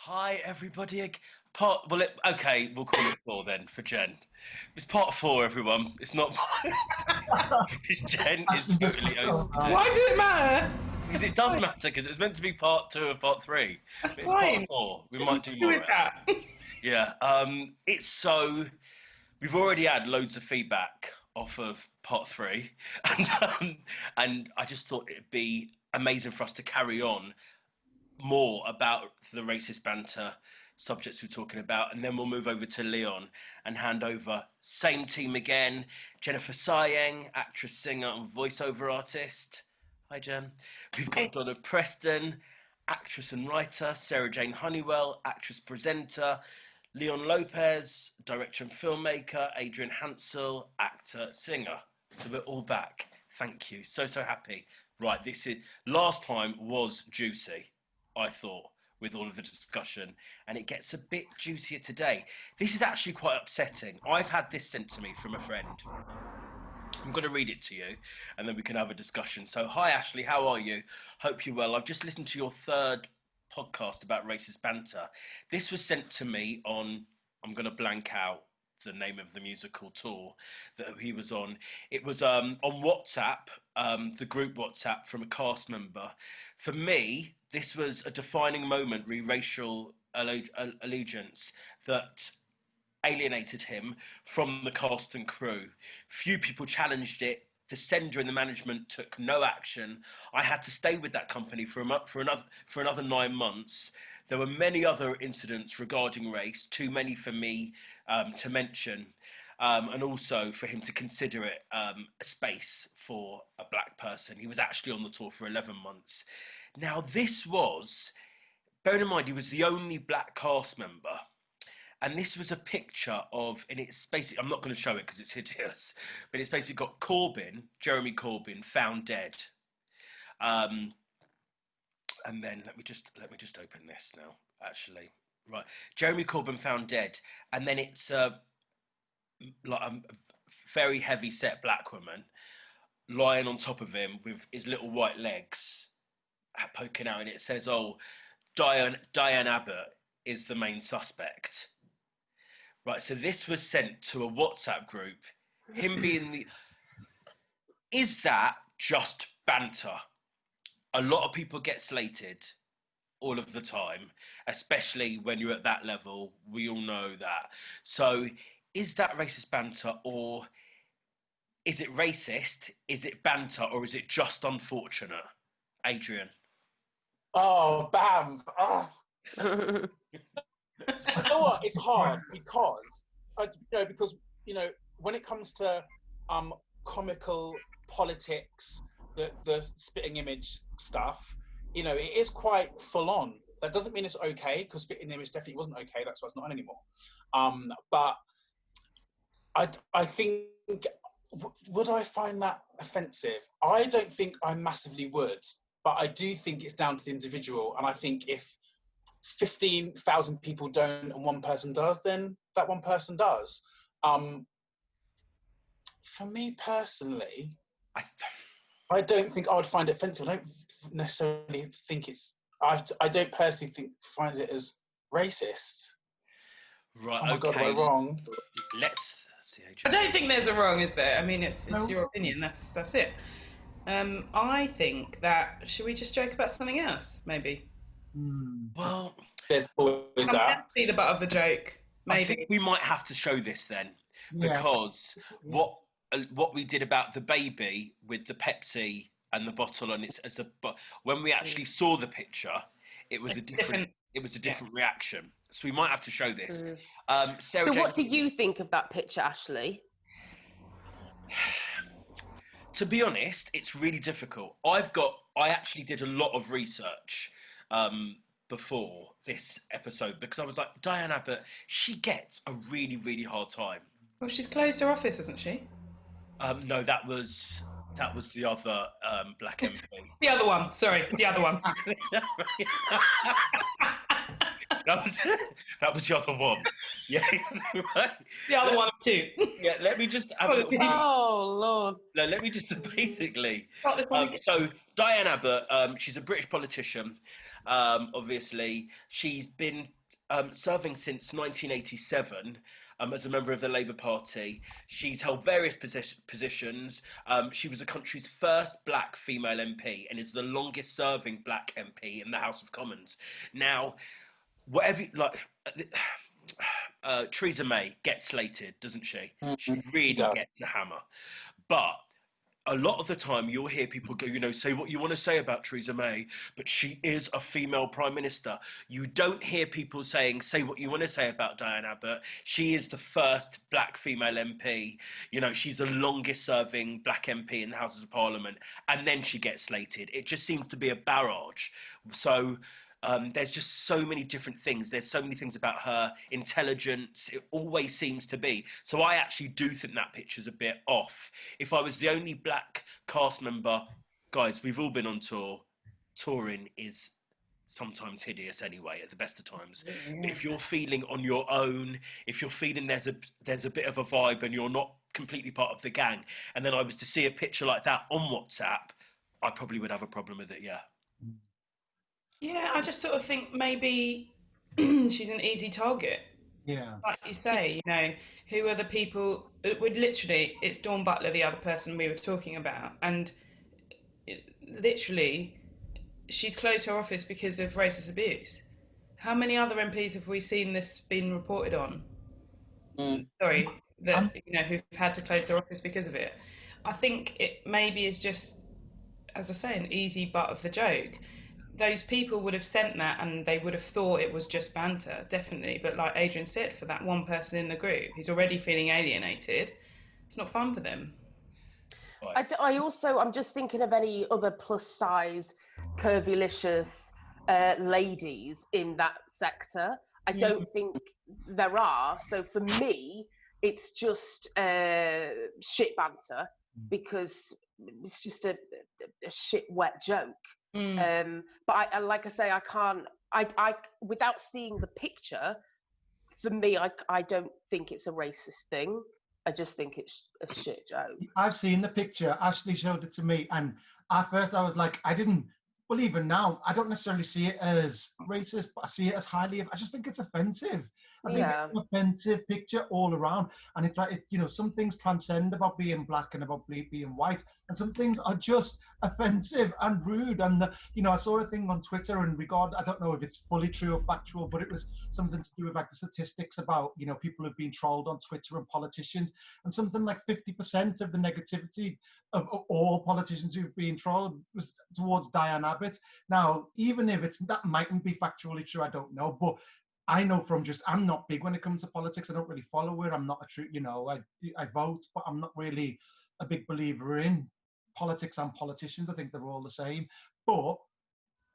Hi, everybody. Okay, we'll call it four then for Jen. It's part four, everyone. It's not. Jen is Actually, just totally got hosting told it. Why does it matter? Because it does matter, because it was meant to be part two of part three. That's But it's part fine. four. We What might do do you do more. with that? Yeah. It's so. We've already had loads of feedback off of part three, and I just thought it'd be amazing for us to carry on more about the racist banter subjects we're talking about, and then we'll move over to Leon and hand over. Same team again: Jennifer Sayeng, actress, singer, and voiceover artist. Hi, Jen. We've got Hey. Donna Preston, actress and writer; Sarah Jane Honeywell, actress, presenter; Leon Lopez, director and filmmaker; Adrian Hansel, actor, singer. So we're all back. Thank you. So happy. Right, this is last time was juicy, I thought, with all of the discussion, and it gets a bit juicier today. This is actually quite upsetting. I've had this sent to me from a friend. I'm going to read it to you, and then we can have a discussion. So, hi Ashley, how are you? Hope you're well. I've just listened to your third podcast about racist banter. This was sent to me on, I'm going to blank out the name of the musical tour that he was on. It was on WhatsApp, the group WhatsApp from a cast member. For me, this was a defining moment, racial allegiance that alienated him from the cast and crew. Few people challenged it. The sender and the management took no action. I had to stay with that company for another 9 months. There were many other incidents regarding race, too many for me to mention, and also for him to consider it a space for a black person. He was actually on the tour for 11 months. Now, bearing in mind, he was the only black cast member. And this was a picture of, and it's basically, I'm not going to show it because it's hideous, but it's basically got Jeremy Corbyn, found dead. And then let me just open this now, actually. Right, Jeremy Corbyn found dead, and then it's like a very heavy set black woman lying on top of him with his little white legs poking out, and it says, "Oh, Diane Abbott is the main suspect." Right, so this was sent to a WhatsApp group. Him being the... Is that just banter? A lot of people get slated all of the time, especially when you're at that level. We all know that. So is that racist banter, or is it racist? Is it banter, or is it just unfortunate? Adrian. Oh, bam! Oh. You know what? It's hard because when it comes to comical politics, the spitting image stuff, it is quite full on. That doesn't mean it's okay, because spitting image definitely wasn't okay. That's why it's not on anymore. But I think, would I find that offensive? I don't think I massively would, but I do think it's down to the individual. And I think if 15,000 people don't and one person does, then that one person does. For me personally, I don't think I would find it offensive. I don't necessarily think I don't personally find it as racist. Right, oh my okay. God, am I wrong? Let's see. I don't think there's a wrong, is there? I mean, it's your opinion. That's it. I think that should we just joke about something else, maybe? Well, there's always that. See the butt of the joke. Maybe. I think we might have to show this then, because what we did about the baby with the Pepsi and the bottle on it when we actually saw the picture, it was a different reaction. So we might have to show this. Sarah So Jane, what do you think of that picture, Ashley? to be honest, it's really difficult. I actually did a lot of research before this episode, because I was like, Diane Abbott, she gets a really, really hard time. Well, she's closed her office, hasn't she? No, that was the other black MP. The other one, sorry, the other one. that was the other one. Yes, right. The other one too. Yeah, let me just have a little. Oh Lord. No, let me just basically. Got this one again. So Diane Abbott, she's a British politician. Obviously, she's been serving since 1987 as a member of the Labour Party. She's held various positions. She was the country's first black female MP and is the longest serving black MP in the House of Commons. Now, whatever, Theresa May gets slated, doesn't she? She really gets the hammer. But a lot of the time you'll hear people go, say what you want to say about Theresa May, but she is a female prime minister. You don't hear people saying, say what you want to say about Diane Abbott. She is the first black female MP. She's the longest serving black MP in the Houses of Parliament. And then she gets slated. It just seems to be a barrage. So there's just so many different things. There's so many things about her intelligence. It always seems to be. So I actually do think that picture's a bit off. If I was the only black cast member, guys, we've all been on tour. Touring is sometimes hideous anyway, at the best of times. But if you're feeling on your own, if you're feeling there's a bit of a vibe and you're not completely part of the gang, and then I was to see a picture like that on WhatsApp, I probably would have a problem with it, yeah. Yeah, I just sort of think maybe she's an easy target. Yeah. Like you say, who are the people? It's Dawn Butler, the other person we were talking about, and literally, she's closed her office because of racist abuse. How many other MPs have we seen this been reported on? Sorry, who've had to close their office because of it. I think it maybe is just, as I say, an easy butt of the joke. Those people would have sent that and they would have thought it was just banter, definitely. But like Adrian said, for that one person in the group who's already feeling alienated, it's not fun for them. I'm just thinking of any other plus size, curvylicious ladies in that sector. I don't think there are. So for me, it's just shit banter because it's just a shit wet joke. But I like I say, I can't. I without seeing the picture, for me, I don't think it's a racist thing. I just think it's a shit joke. I've seen the picture. Ashley showed it to me, and at first I was like, I didn't. Well, even now, I don't necessarily see it as racist, but I see it as highly. I just think it's offensive. I think it's an offensive picture all around, and it's like some things transcend about being black and about being white, and some things are just offensive and rude. And I saw a thing on Twitter in regard. I don't know if it's fully true or factual, but it was something to do with like the statistics about people who've been trolled on Twitter and politicians, and something like 50% of the negativity of all politicians who've been trolled was towards Diane Abbott. Now, even if that mightn't be factually true, I don't know, but I know from I'm not big when it comes to politics. I don't really follow it. I'm not a true, I vote, but I'm not really a big believer in politics and politicians. I think they're all the same. But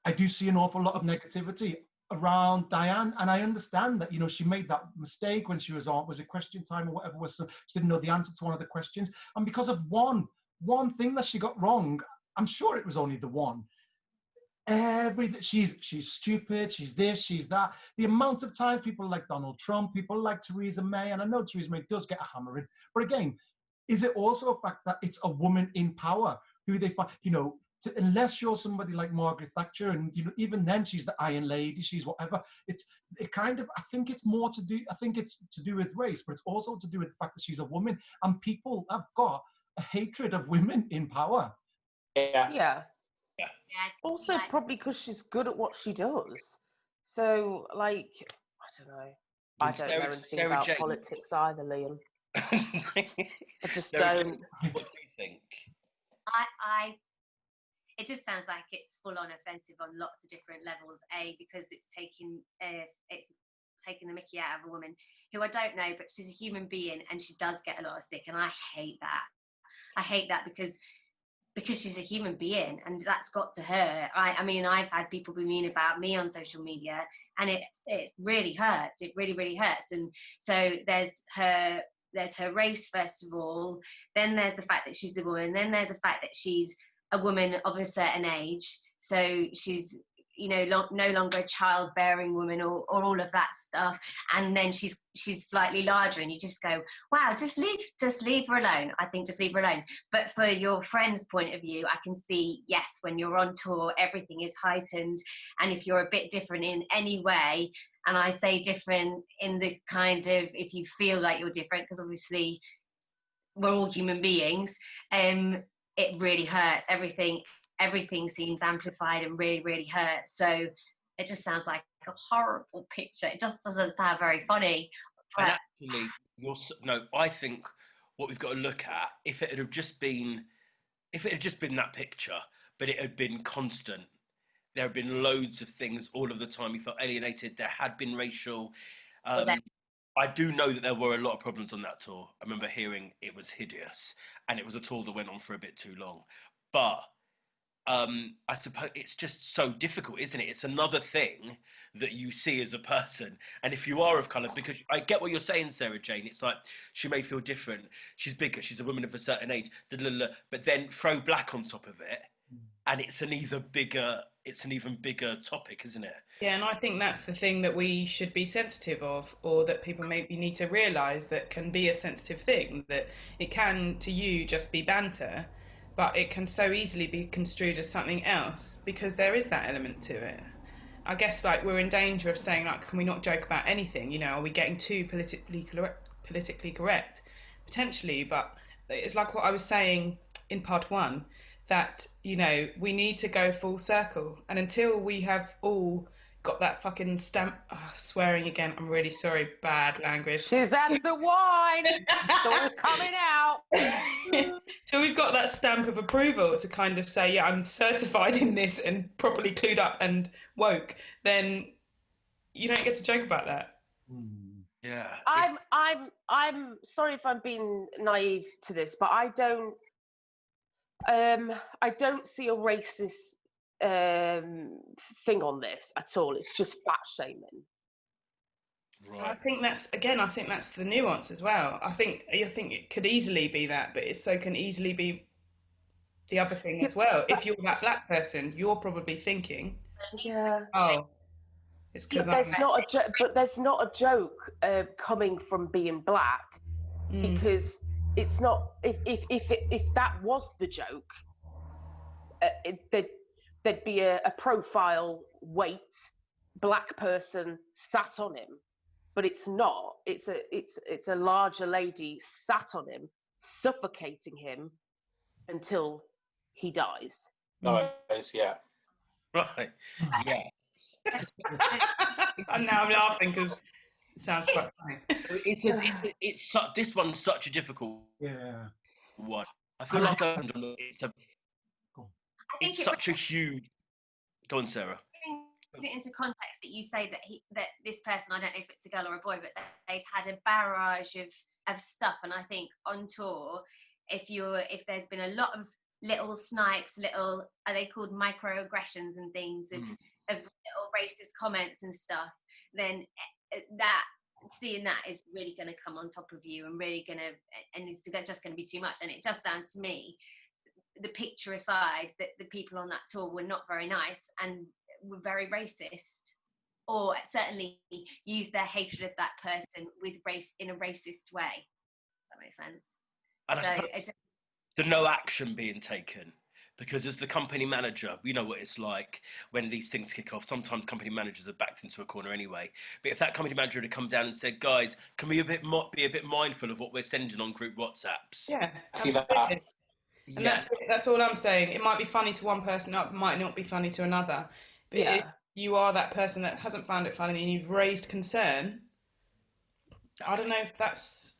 I do see an awful lot of negativity around Diane, and I understand that she made that mistake when she was it question time or whatever was, so she didn't know the answer to one of the questions, and because of one thing that she got wrong, I'm sure it was only the one. Everything, she's stupid, she's this, she's that. The amount of times people like Donald Trump, people like Theresa May, and I know Theresa May does get a hammering, but again, is it also a fact that it's a woman in power who they find, unless you're somebody like Margaret Thatcher, and even then she's the Iron Lady, she's whatever. I think it's more to do. I think it's to do with race, but it's also to do with the fact that she's a woman, and people have got a hatred of women in power. Yeah. Also, probably because she's good at what she does. So, I don't know. I don't know anything about politics either, Liam. I just don't. What do you think? It just sounds like it's full on offensive on lots of different levels. Because it's taking the mickey out of a woman who I don't know, but she's a human being and she does get a lot of stick, and I hate that. I hate that because she's a human being and that's got to her. I mean, I've had people be mean about me on social media, and it really hurts. It really, really hurts. And so there's her race, first of all, then there's the fact that she's a woman, then there's the fact that she's a woman of a certain age, so she's you know, no longer a childbearing woman or all of that stuff, and then she's slightly larger, and you just go, wow, just leave her alone. I think just leave her alone. But for your friend's point of view, I can see, yes, when you're on tour, everything is heightened, and if you're a bit different in any way, and I say different in the kind of, if you feel like you're different, because obviously we're all human beings, it really hurts. Everything seems amplified and really, really hurts. So it just sounds like a horrible picture. It just doesn't sound very funny. But actually, I think what we've got to look at, if it had just been that picture, but it had been constant, there have been loads of things all of the time. You felt alienated. There had been racial. I do know that there were a lot of problems on that tour. I remember hearing it was hideous, and it was a tour that went on for a bit too long. But I suppose it's just so difficult, isn't it? It's another thing that you see as a person. And if you are of colour, because I get what you're saying, Sarah Jane, it's like she may feel different. She's bigger, she's a woman of a certain age, but then throw black on top of it, and it's an even bigger topic, isn't it? Yeah, and I think that's the thing that we should be sensitive of, or that people maybe need to realise that can be a sensitive thing, that it can, to you, just be banter, but it can so easily be construed as something else because there is that element to it. I guess like we're in danger of saying, like, can we not joke about anything? You know, are we getting too politically correct? Potentially, but it's like what I was saying in part one, that, you know, we need to go full circle. And until we have all got that fucking stamp, swearing again, I'm really sorry, bad language. She's had the wine, it's all coming out. Till we've got that stamp of approval to kind of say, yeah, I'm certified in this and properly clued up and woke, then you don't get to joke about that. Yeah. I'm sorry if I'm being naive to this, but I don't see a racist thing on this at all. It's just fat shaming. Right. I think that's the nuance as well. I think it could easily be that, but it so can easily be the other thing as well. If you're that black person, you're probably thinking, oh, it's because there's not a joke coming from being black, because it's not. If that was the joke, there'd be a profile weight black person sat on him, but it's not. It's a larger lady sat on him, suffocating him until he dies. Nice, yeah. Right. Yeah. And now I'm laughing because it sounds quite funny. This one's such a difficult one. I feel like it's such a huge. Go on, Sarah. Put it into context that you say that this person, I don't know if it's a girl or a boy, but they'd had a barrage of stuff, and I think on tour, if there's been a lot of little snipes, are they called microaggressions and things of little racist comments and stuff, then seeing that is really going to come on top of you and it's just going to be too much. And it just sounds to me, the picture aside, that the people on that tour were not very nice and were very racist, or certainly used their hatred of that person with race in a racist way. That makes sense. And so the no action being taken, because as the company manager, we know what it's like when these things kick off. Sometimes company managers are backed into a corner anyway. But if that company manager had come down and said, guys, can we be a bit mindful of what we're sending on group WhatsApps? Yeah, absolutely. And that's all I'm saying. It might be funny to one person, it might not be funny to another. But if you are that person that hasn't found it funny and you've raised concern, I don't know if that's...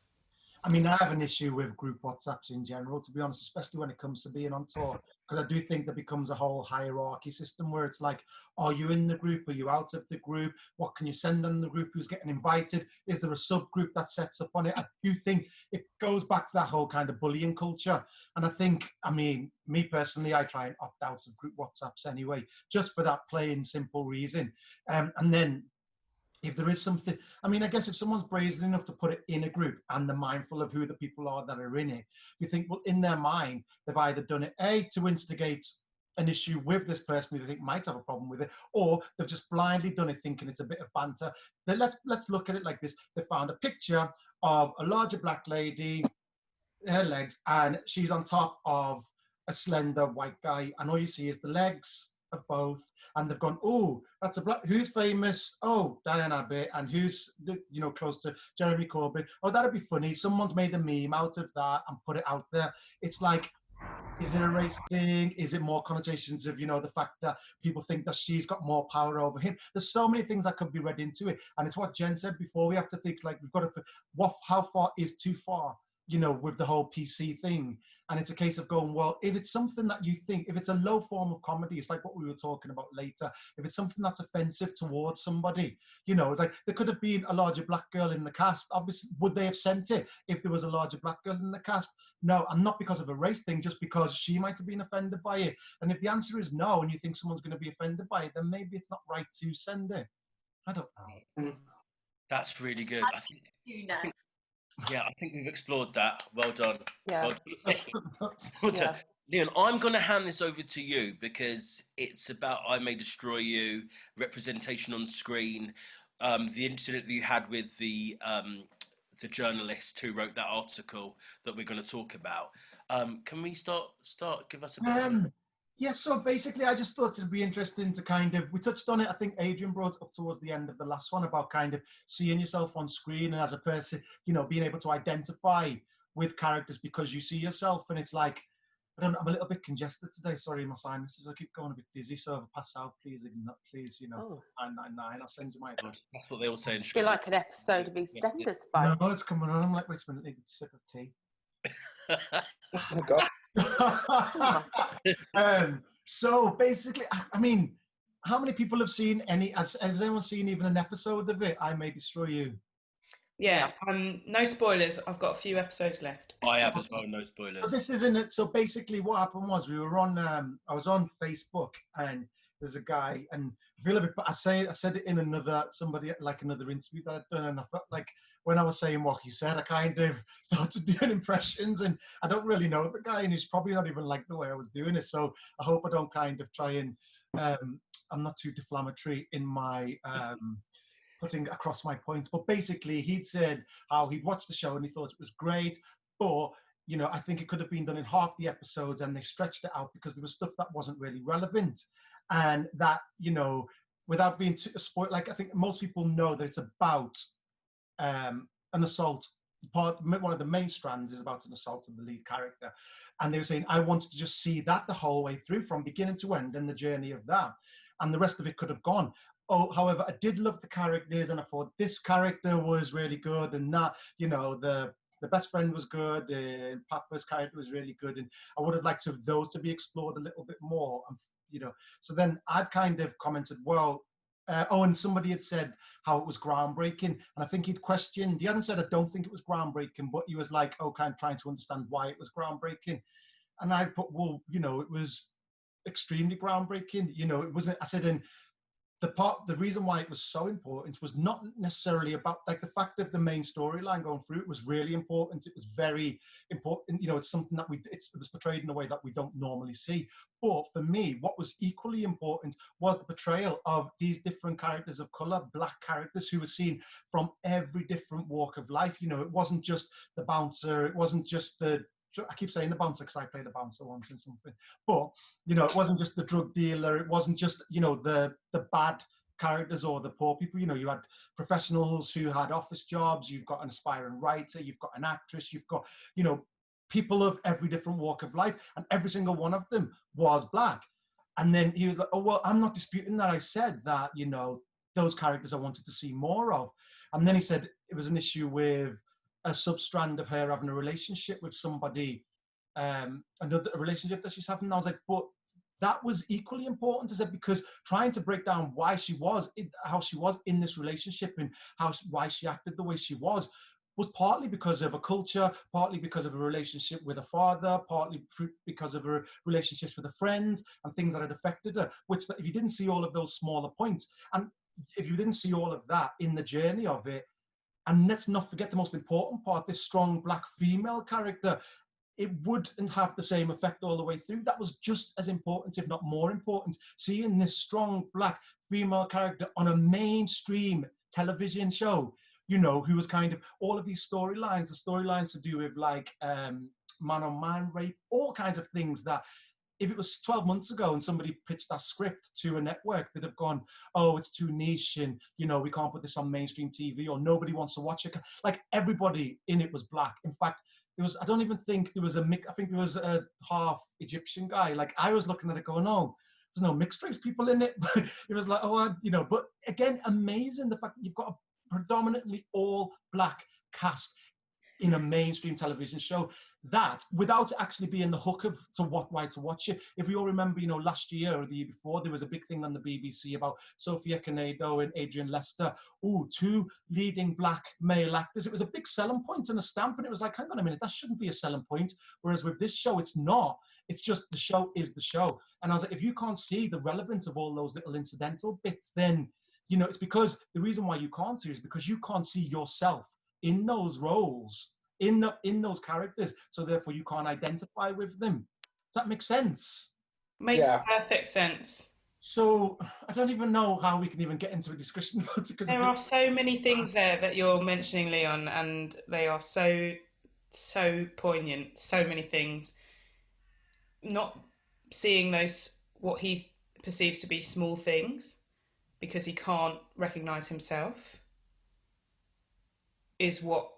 I mean, I have an issue with group WhatsApps in general, to be honest, especially when it comes to being on tour, because I do think there becomes a whole hierarchy system where it's like, are you in the group? Are you out of the group? What can you send on the group? Who's getting invited? Is there a subgroup that sets up on it? I do think it goes back to that whole kind of bullying culture. And I think, I mean, me personally, I try and opt out of group WhatsApps anyway, just for that plain simple reason. And then if there is something, I mean, I guess if someone's brazen enough to put it in a group and they're mindful of who the people are that are in it, you think, well, in their mind, they've either done it, A, to instigate an issue with this person who they think might have a problem with it, or they've just blindly done it thinking it's a bit of banter. Then let's look at it like this. They found a picture of a larger black lady, her legs, and she's on top of a slender white guy, and all you see is the legs of both, and they've gone, oh, that's a black, who's famous? Oh, Diane Abbott. And who's, close to Jeremy Corbyn? Oh, that'd be funny. Someone's made a meme out of that and put it out there. It's like, is it a race thing? Is it more connotations of, the fact that people think that she's got more power over him? There's so many things that could be read into it. And it's what Jen said before. We have to think, like, we've got to, how far is too far? With the whole PC thing. And it's a case of going, well, if it's something that you think, if it's a low form of comedy, it's like what we were talking about later. If it's something that's offensive towards somebody, it's like there could have been a larger black girl in the cast. Obviously, would they have sent it if there was a larger black girl in the cast? No, and not because of a race thing, just because she might have been offended by it. And if the answer is no, and you think someone's going to be offended by it, then maybe it's not right to send it. I don't know. That's really good. I think we've explored that. Well done. Yeah. Well done. Leon, I'm going to hand this over to you because it's about I May Destroy You, representation on screen, the incident that you had with the journalist who wrote that article that we're going to talk about. Can we start? Give us a bit. Yes, so basically I just thought it'd be interesting to kind of, we touched on it, I think Adrian brought it up towards the end of the last one about kind of seeing yourself on screen and as a person, being able to identify with characters because you see yourself, and it's like, I'm a little bit congested today, sorry, my sinuses, I keep going a bit dizzy, so if I pass out, please, 999, I'll send you my address. That's what they all say in Feel like an episode of EastEnders, Spike. No, it's coming on, I'm like, wait a minute, I need a sip of tea. Oh God. So basically, I mean, how many people have seen has anyone seen even an episode of it? I May Destroy You. Yeah, no spoilers. I've got a few episodes left. I have as well, no spoilers. So this isn't it. So basically what happened was we were on, I was on Facebook, and there's a guy, and I feel a bit, I said it in another interview that I'd done, and I felt like when I was saying what he said, I kind of started doing impressions, and I don't really know the guy, and he's probably not even like the way I was doing it. So I hope I don't kind of try and, I'm not too deflammatory in my putting across my points. But basically he'd said how he'd watched the show and he thought it was great, but I think it could have been done in half the episodes, and they stretched it out because there was stuff that wasn't really relevant. And that, without being too spoiled, like I think most people know that it's about an assault. One of the main strands is about an assault of the lead character. And they were saying, I wanted to just see that the whole way through from beginning to end and the journey of that. And the rest of it could have gone. Oh, however, I did love the characters, and I thought this character was really good, and that, the best friend was good, and Papa's character was really good, and I would have liked those to be explored a little bit more. So then I'd kind of commented, well, and somebody had said how it was groundbreaking, and I think he hadn't said I don't think it was groundbreaking, but he was like, kind of trying to understand why it was groundbreaking. And I put, well, it was extremely groundbreaking. It wasn't, I said, in the reason why it was so important was not necessarily about like the fact of the main storyline going through. It was really important. It was very important. It's something that it was portrayed in a way that we don't normally see. But for me, what was equally important was the portrayal of these different characters of color, black characters who were seen from every different walk of life. It wasn't just the bouncer. It wasn't just I keep saying the bouncer because I played a bouncer once in something. But, it wasn't just the drug dealer. It wasn't just, the bad characters or the poor people. You had professionals who had office jobs. You've got an aspiring writer. You've got an actress. You've got, people of every different walk of life. And every single one of them was black. And then he was like, oh, well, I'm not disputing that. I said that, those characters I wanted to see more of. And then he said it was an issue with a sub-strand of her having a relationship with somebody, a relationship that she's having. And I was like, but that was equally important, I said, because trying to break down why she was, how she was in this relationship and why she acted the way she was partly because of a culture, partly because of a relationship with a father, partly because of her relationships with her friends and things that had affected her, which if you didn't see all of those smaller points, and if you didn't see all of that in the journey of it, and let's not forget the most important part, this strong black female character, it wouldn't have the same effect all the way through. That was just as important, if not more important. Seeing this strong black female character on a mainstream television show, you know, who was kind of all of these storylines, the storylines to do with like man-on-man rape, all kinds of things that if it was 12 months ago and somebody pitched that script to a network, they'd have gone, oh, it's too niche and, you know, we can't put this on mainstream TV or nobody wants to watch it. Like everybody in it was black. In fact, there was, I don't even think there was a mix. I think there was a half Egyptian guy. Like I was looking at it going, oh, there's no mixed race people in it. But it was like, oh, you know, but again, amazing the fact that you've got a predominantly all black cast in a mainstream television show, that without actually being the hook of why to watch it. If we all remember, you know, last year or the year before, there was a big thing on the BBC about Sophia Canedo and Adrian Lester. Ooh, two leading black male actors. It was a big selling point and a stamp, and it was like, hang on a minute, that shouldn't be a selling point. Whereas with this show, it's not. It's just the show is the show. And I was like, if you can't see the relevance of all those little incidental bits, then, you know, it's because the reason why you can't see is because you can't see yourself in those roles, in those characters, so therefore you can't identify with them. Does that make sense? Makes perfect sense. So I don't even know how we can even get into a discussion about it, because there are so many things there that you're mentioning, Leon, and they are so poignant. So many things. Not seeing those what he perceives to be small things because he can't recognize himself is what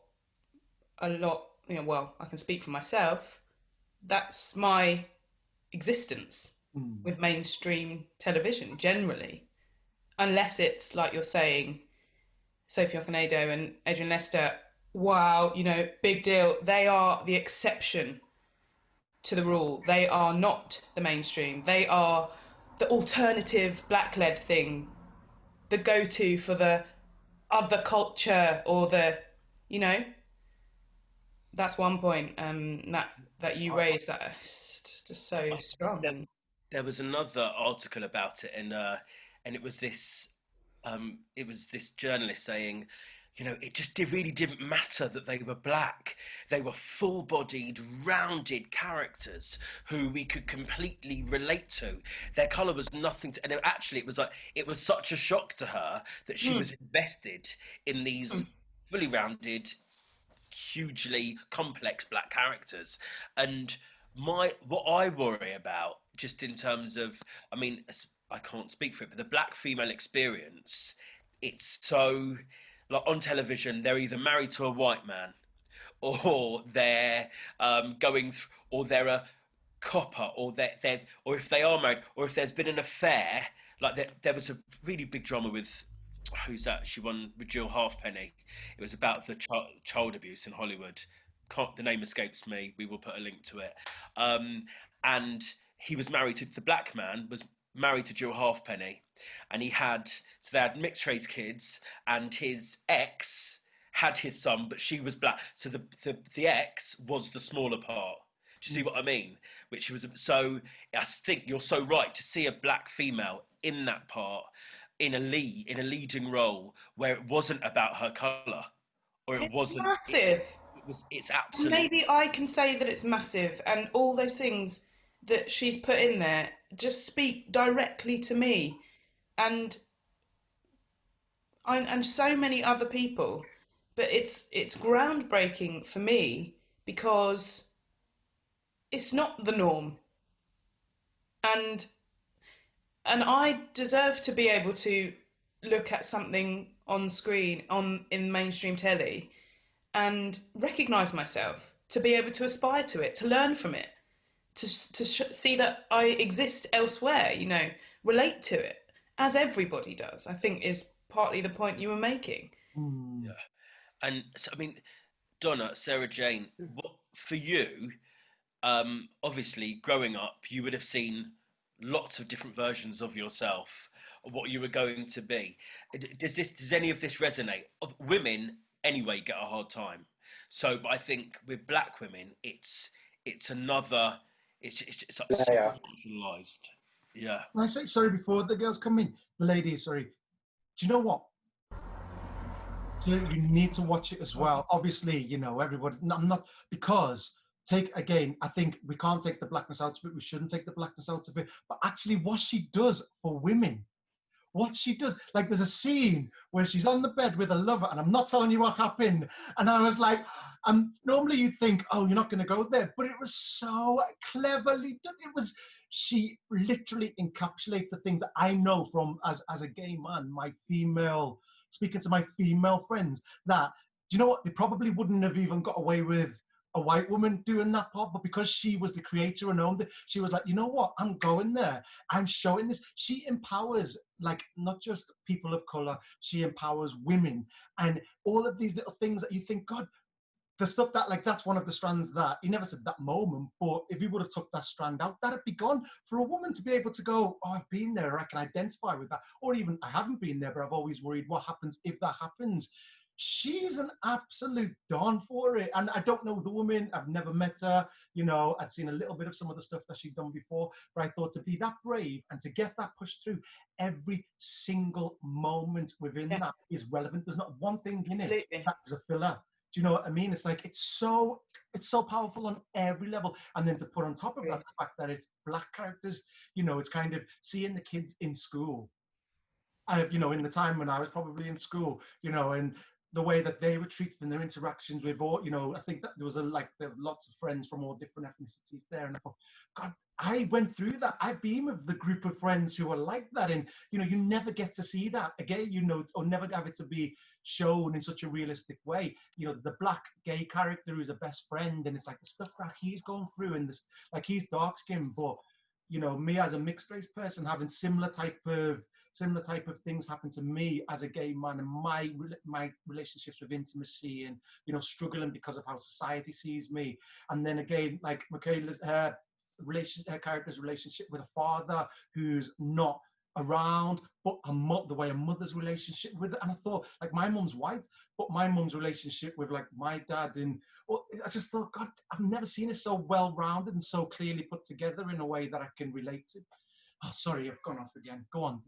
a lot, you know, well, I can speak for myself. That's my existence with mainstream television generally, unless it's like you're saying, Sophia Canedo and Adrian Lester, wow, you know, big deal. They are the exception to the rule. They are not the mainstream. They are the alternative black-led thing, the go-to for the other culture or the, you know. That's one point that you raised that is just so strong. There was another article about it, and it was this journalist saying, you know, it just really didn't matter that they were black. They were full-bodied, rounded characters who we could completely relate to. Their colour was nothing to, and actually it was such a shock to her that she was invested in these fully rounded, hugely complex black characters. And what I worry about, just in terms of, I mean, I can't speak for it, but the black female experience, it's so, like on television, they're either married to a white man, or they're or they're a copper, or or if they are married, or if there's been an affair. Like there was a really big drama with, who's that? She won with Jill Halfpenny. It was about the child abuse in Hollywood. The name escapes me. We will put a link to it. And he was married to, the black man was married to Jill Halfpenny, and they had mixed race kids, and his ex had his son, but she was black. So the ex was the smaller part. Do you see what I mean? Which was, so I think you're so right to see a black female in that part, in a leading role, where it wasn't about her colour, or it wasn't massive. It's absolutely. Maybe I can say that it's massive, and all those things that she's put in there just speak directly to me, and so many other people. But it's groundbreaking for me because it's not the norm, and I deserve to be able to look at something on screen in mainstream telly and recognise myself, to be able to aspire to it, to learn from it, to see that I exist elsewhere, you know, relate to it, as everybody does, I think is partly the point you were making. Yeah. And so, I mean, Donna, Sarah Jane, what, for you, obviously growing up, you would have seen lots of different versions of yourself, of what you were going to be. Does any of this resonate? Women anyway get a hard time. So, but I think with black women, it's another, it's like socialized. Yeah. Can I say sorry before the girls come in? The ladies, sorry. Do you know what? You need to watch it as well. Obviously, you know, everybody, I'm not, because I think we can't take the blackness out of it. We shouldn't take the blackness out of it. But actually, what she does for women, what she does, like there's a scene where she's on the bed with a lover, and I'm not telling you what happened. And I was like, normally you'd think, oh, you're not going to go there, but it was so cleverly done. She literally encapsulates the things that I know from as a gay man, speaking to my female friends, that, you know what, they probably wouldn't have even got away with a white woman doing that part, but because she was the creator and owned it, she was like, you know what, I'm going there, I'm showing this. She empowers, like, not just people of color, she empowers women, and all of these little things that you think, God, the stuff that, like, that's one of the strands that, he never said that moment, but if he would have took that strand out, that'd be gone. For a woman to be able to go, oh, I've been there, I can identify with that, or even, I haven't been there, but I've always worried what happens if that happens. She's an absolute don for it. And I don't know the woman, I've never met her, you know, I'd seen a little bit of some of the stuff that she'd done before, but I thought to be that brave and to get that pushed through, every single moment within that is relevant. There's not one thing in it that is a filler. Do you know what I mean? It's like, it's so powerful on every level. And then to put on top of that, the fact that it's black characters, you know, it's kind of seeing the kids in school. You know, in the time when I was probably in school, you know, and the way that they were treated in their interactions with all, you know, I think that there were lots of friends from all different ethnicities there. And I thought, God, I went through that. I've been with the group of friends who are like that. And, you know, you never get to see that again, you know, or never have it to be shown in such a realistic way. You know, there's the black gay character who's a best friend, and it's like the stuff that he's going through, and this, like, he's dark skinned, but, you know, me as a mixed race person having similar type of things happen to me as a gay man, and my relationships with intimacy, and, you know, struggling because of how society sees me. And then again, like Michaela's her character's relationship with a father who's not around, but the way a mother's relationship with it. And I thought, like, my mum's white, but my mum's relationship with, like, my dad, and I just thought, God, I've never seen it so well-rounded and so clearly put together in a way that I can relate to. Oh, sorry, I've gone off again. Go on.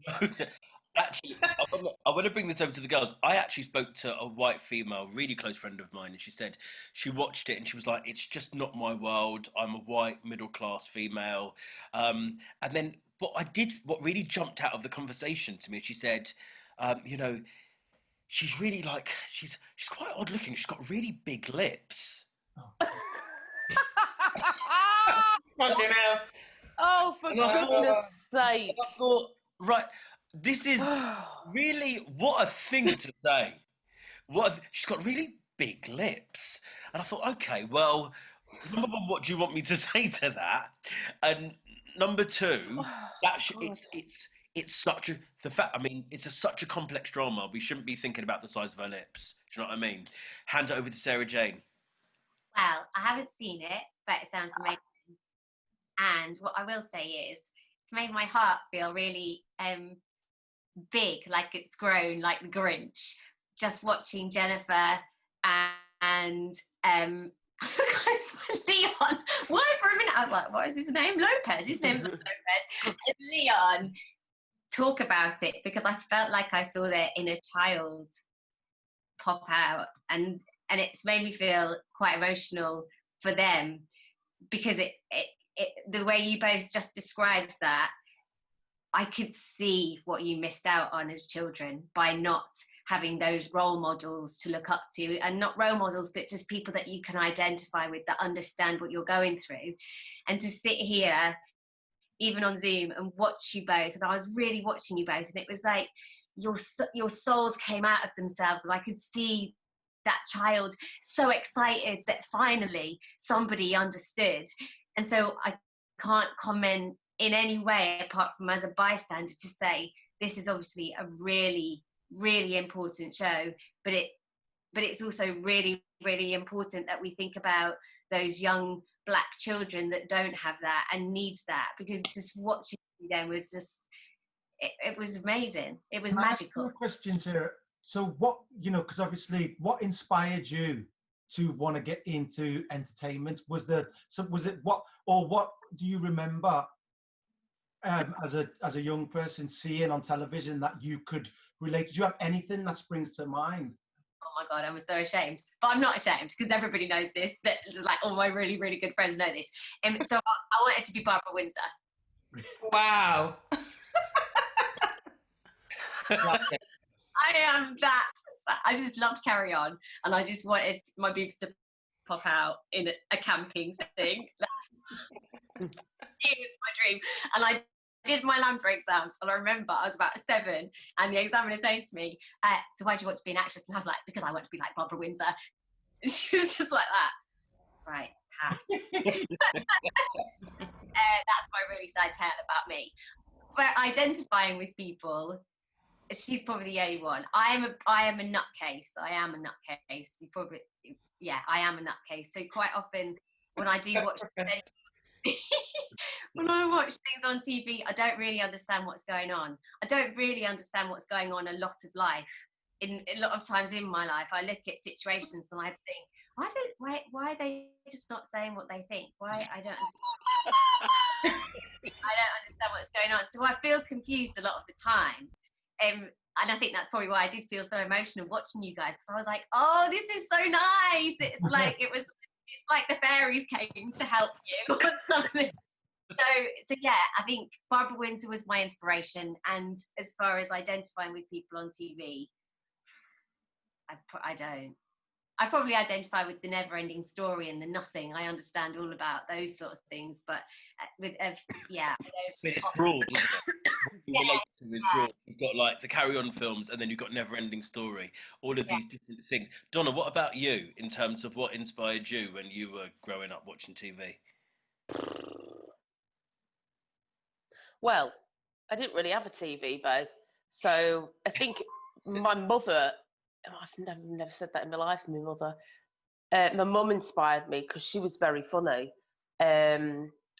Actually, I want to bring this over to the girls. I actually spoke to a white female, really close friend of mine, and she said she watched it and she was like, it's just not my world. I'm a white middle-class female. And then what really jumped out of the conversation to me, she said, you know, she's really like, she's quite odd looking. She's got really big lips. Oh, for goodness sake. I thought, right, this is really, what a thing to say. She's got really big lips. And I thought, okay, well, number one, what do you want me to say to that? And number two, it's such such a complex drama. We shouldn't be thinking about the size of her lips. Do you know what I mean? Hand it over to Sarah Jane. Well, I haven't seen it, but it sounds amazing. And what I will say is, it's made my heart feel really big, like it's grown, like the Grinch. Just watching Jennifer and Leon. Why for a minute I was like, what is his name? Lopez. His name's Lopez. And Leon talk about it, because I felt like I saw their inner child pop out, and it's made me feel quite emotional for them, because it the way you both just described that, I could see what you missed out on as children by not having those role models to look up to, and not role models, but just people that you can identify with, that understand what you're going through. And to sit here, even on Zoom, and watch you both, and I was really watching you both, and it was like your souls came out of themselves, and I could see that child so excited that finally somebody understood. And so I can't comment in any way apart from as a bystander to say this is obviously a really, really important show, but it's also really, really important that we think about those young black children that don't have that and need that, because just watching them was just, it was amazing. It was magical. I have 2 questions here. So what, you know, because obviously what inspired you to want to get into entertainment? Was it what do you remember as a young person seeing on television that you could relate? Do you have anything that springs to mind? oh my God, I'm so ashamed. But I'm not ashamed because everybody knows this. That like all my really, really good friends know this. So I wanted to be Barbara Windsor. Wow. I am that. I just loved Carry On, and I just wanted my boobs to pop out in a camping thing. It was my dream, and I did my LAMDA exams, and I remember I was about 7, and the examiner saying to me, "So why do you want to be an actress?" And I was like, "Because I want to be like Barbara Windsor." And she was just like that. Right, pass. That's my really sad tale about me. But identifying with people, she's probably the only one. I am a nutcase. I am a nutcase. You probably, yeah, I am a nutcase. So quite often when I do watch, when I watch things on TV, I don't really understand what's going on. I don't really understand what's going on a lot of life. In a lot of times in my life, I look at situations and I think, why are they just not saying what they think? Why I don't understand. I don't understand what's going on. So I feel confused a lot of the time. And I think that's probably why I did feel so emotional watching you guys, because I was like, oh, this is so nice. It's like it's like the fairies came to help you or something. So yeah, I think Barbara Windsor was my inspiration. And as far as identifying with people on TV, I don't. I probably identify with the never-ending story and the nothing. I understand all about those sort of things, but with yeah, it's broad, isn't it? Is broad. You've got like the Carry On films, and then you've got Never-Ending Story. All of these different things. Donna, what about you in terms of what inspired you when you were growing up watching TV? Well, I didn't really have a TV, though, so I think my mother. I've never said that in my life. My mother, my mum inspired me because she was very funny.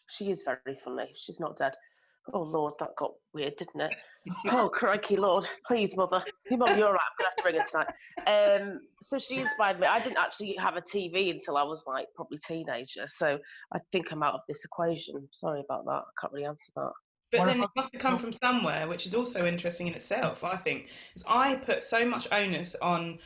She is very funny. She's not dead. Oh Lord, that got weird, didn't it? Oh crikey, Lord, please, mother. Mum, you're right. I'm gonna have to bring her tonight. So she inspired me. I didn't actually have a TV until I was like probably teenager. So I think I'm out of this equation. Sorry about that. I can't really answer that. But then it must have come from somewhere, which is also interesting in itself, I think. Because I put so much onus on,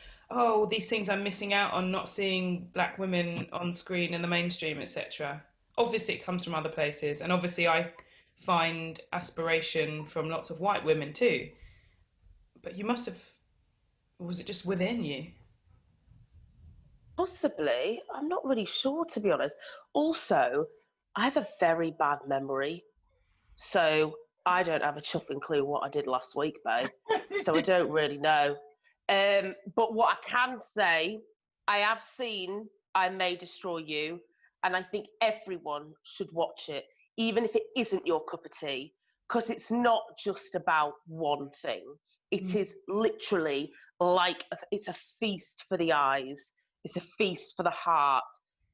these things I'm missing out on, not seeing black women on screen in the mainstream, etc. Obviously, it comes from other places. And obviously, I find aspiration from lots of white women too. But you must have, was it just within you? Possibly. I'm not really sure, to be honest. Also, I have a very bad memory. So I don't have a chuffing clue what I did last week, babe. So I don't really know. But what I can say, I have seen I May Destroy You, and I think everyone should watch it, even if it isn't your cup of tea, because it's not just about one thing. It is literally like it's a feast for the eyes. It's a feast for the heart.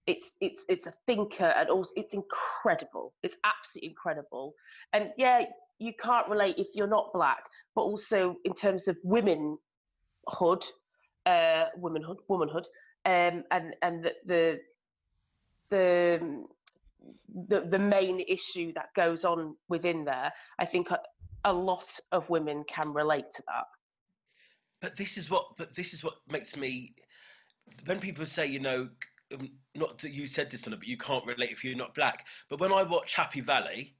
It's a thinker, and also it's incredible. It's absolutely incredible. And yeah, you can't relate if you're not black, but also in terms of womanhood, and the main issue that goes on within there. I think a lot of women can relate to that. But this is what makes me, when people say, not that you said this, but you can't relate if you're not black. But when I watch Happy Valley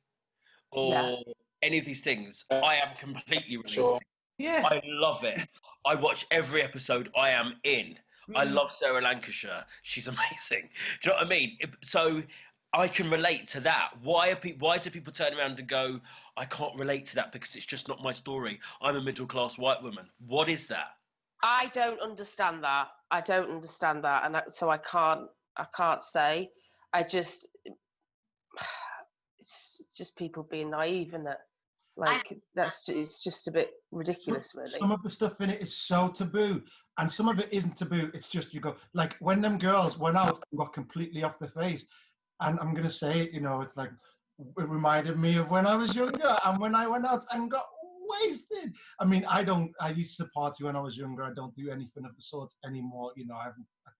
or any of these things, I am completely related. Sure. Yeah. I love it. I watch every episode. I am in. I love Sarah Lancashire. She's amazing. Do you know what I mean? So I can relate to that. Why do people turn around and go, I can't relate to that because it's just not my story. I'm a middle-class white woman. What is that? I don't understand that. And so I can't say. It's just people being naive, isn't it? Like it's just a bit ridiculous, really. Some of the stuff in it is so taboo, and some of it isn't taboo. It's just you go like when them girls went out and got completely off the face, and I'm gonna say it, it's like it reminded me of when I was younger and when I went out and got wasted. I mean, I used to party when I was younger. I don't do anything of the sort anymore. You know, I'd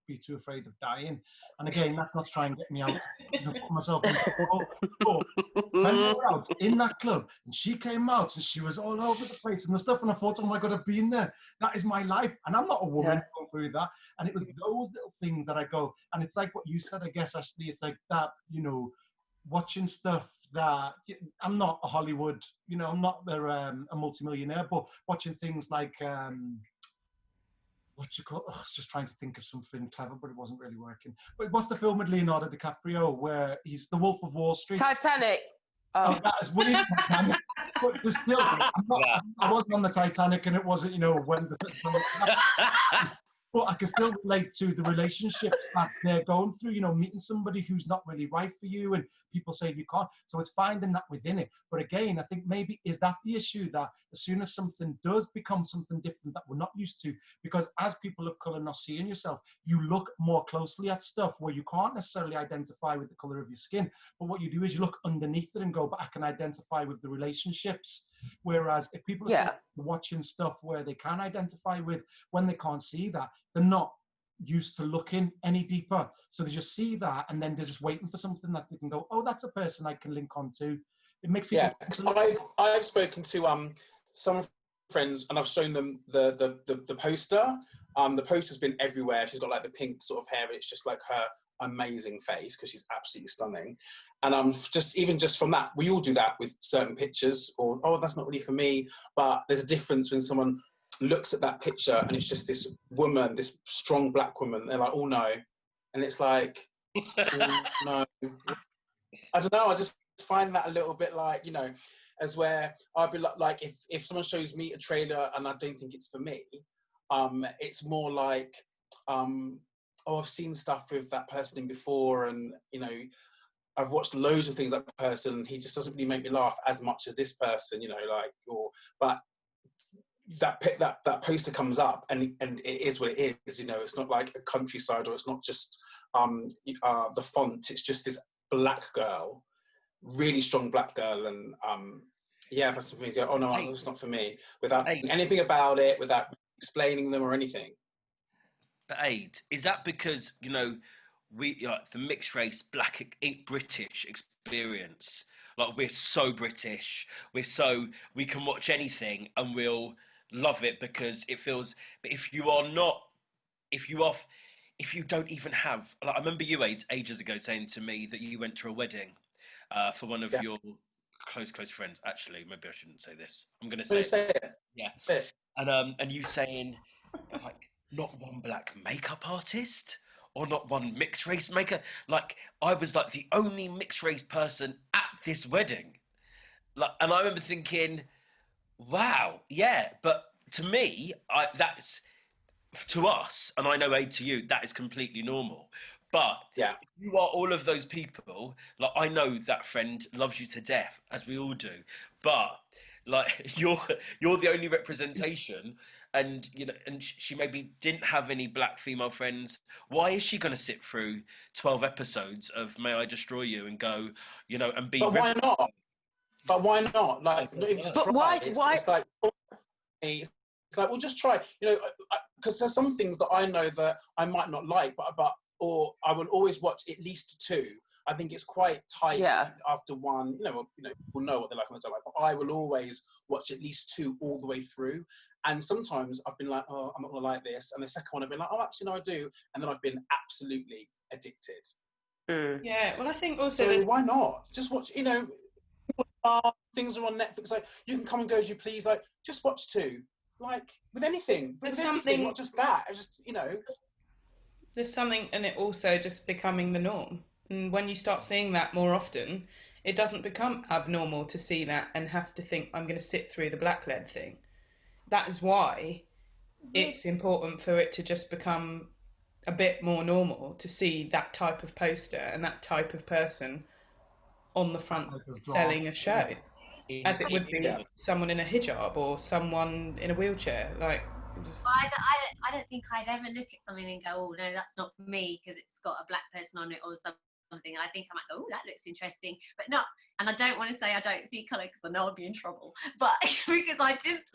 be too afraid of dying. And again, that's not trying to get me out, put myself in trouble. But when we were out in that club, and she came out, and she was all over the place and the stuff, and I thought, oh my God, I've been there. That is my life. And I'm not a woman going through that. And it was those little things that I go, and it's like what you said, I guess, Ashley, it's like that, you know, watching stuff that I'm not a Hollywood, you know, I'm not a multimillionaire, but watching things like what you call? Oh, I was just trying to think of something clever, but it wasn't really working. But what's the film with Leonardo DiCaprio where he's the Wolf of Wall Street? Titanic. Oh, that is William Titanic. But still, I wasn't on the Titanic, and it wasn't, you know, when but I can still relate to the relationships that they're going through, you know, meeting somebody who's not really right for you and people say you can't. So it's finding that within it. But again, I think maybe is that the issue, that as soon as something does become something different that we're not used to, because as people of colour not seeing yourself, you look more closely at stuff where you can't necessarily identify with the colour of your skin. But what you do is you look underneath it and go, but I can identify with the relationships. Whereas if people are watching stuff where they can identify with, when they can't see that, they're not used to looking any deeper. So they just see that and then they're just waiting for something that they can go, oh, that's a person I can link on to. It makes people... Yeah, I've spoken to some friends and I've shown them the poster. The poster's been everywhere. She's got like the pink sort of hair. It's just like her amazing face because she's absolutely stunning. And just from that, we all do that with certain pictures, or, oh, that's not really for me. But there's a difference when someone looks at that picture and it's just this woman, this strong black woman. They're like, oh no. And it's like, oh, no. I don't know. I just find that a little bit like, you know, as where I'd be like if someone shows me a trailer and I don't think it's for me, it's more like, oh, I've seen stuff with that person in before, and you know, I've watched loads of things like that person. He just doesn't really make me laugh as much as this person, you know, like, or but that poster comes up and it is what it is, you know. It's not like a countryside, or it's not just the font. It's just this black girl, really strong black girl, and yeah, that's something you go, oh no, it's not for me, without anything about it, without explaining them or anything. But Aid, is that because, you know, we like the mixed race black British experience, like we're so British, we can watch anything and we'll love it because it feels, but if you don't even have, like, I remember you, Aid, ages ago saying to me that you went to a wedding for one of your close friends. Actually, maybe I shouldn't say this. I'm going to say it. Yeah. And you saying, like, not one black makeup artist or not one mixed race maker. Like, I was like the only mixed race person at this wedding. Like, and I remember thinking, wow, yeah. But to me, that's, to us, and I know, Aid, to you, that is completely normal. But you are all of those people. Like, I know that friend loves you to death, as we all do. But like, you're the only representation, and you know, and she maybe didn't have any black female friends. Why is she going to sit through 12 episodes of May I Destroy You and go, you know, and be? But why not? But why not? Like, not even to try. Why? It's like, well, just try. You know, because there's some things that I know that I might not like, but or I will always watch at least two. I think it's quite tight after one. You know, people know what they like and what they don't like. But I will always watch at least two all the way through. And sometimes I've been like, oh, I'm not gonna like this. And the second one I've been like, oh, actually, no, I do. And then I've been absolutely addicted. Mm. Yeah, well, I think also... So why not? Just watch, you know, things are on Netflix. Like, you can come and go as you please. Like, just watch two. Like, with anything. With anything, not just that. It's just, you know... There's something in it also just becoming the norm. And when you start seeing that more often, it doesn't become abnormal to see that and have to think, I'm going to sit through the black-led thing. That is why it's important for it to just become a bit more normal to see that type of poster and that type of person on the front selling a show, as it would be someone in a hijab or someone in a wheelchair. Like, I don't think I'd ever look at something and go, oh no, that's not for me because it's got a black person on it or something something, and I think I'm like, oh, that looks interesting, but not. And I don't want to say I don't see colour because I know I'll be in trouble. But because I just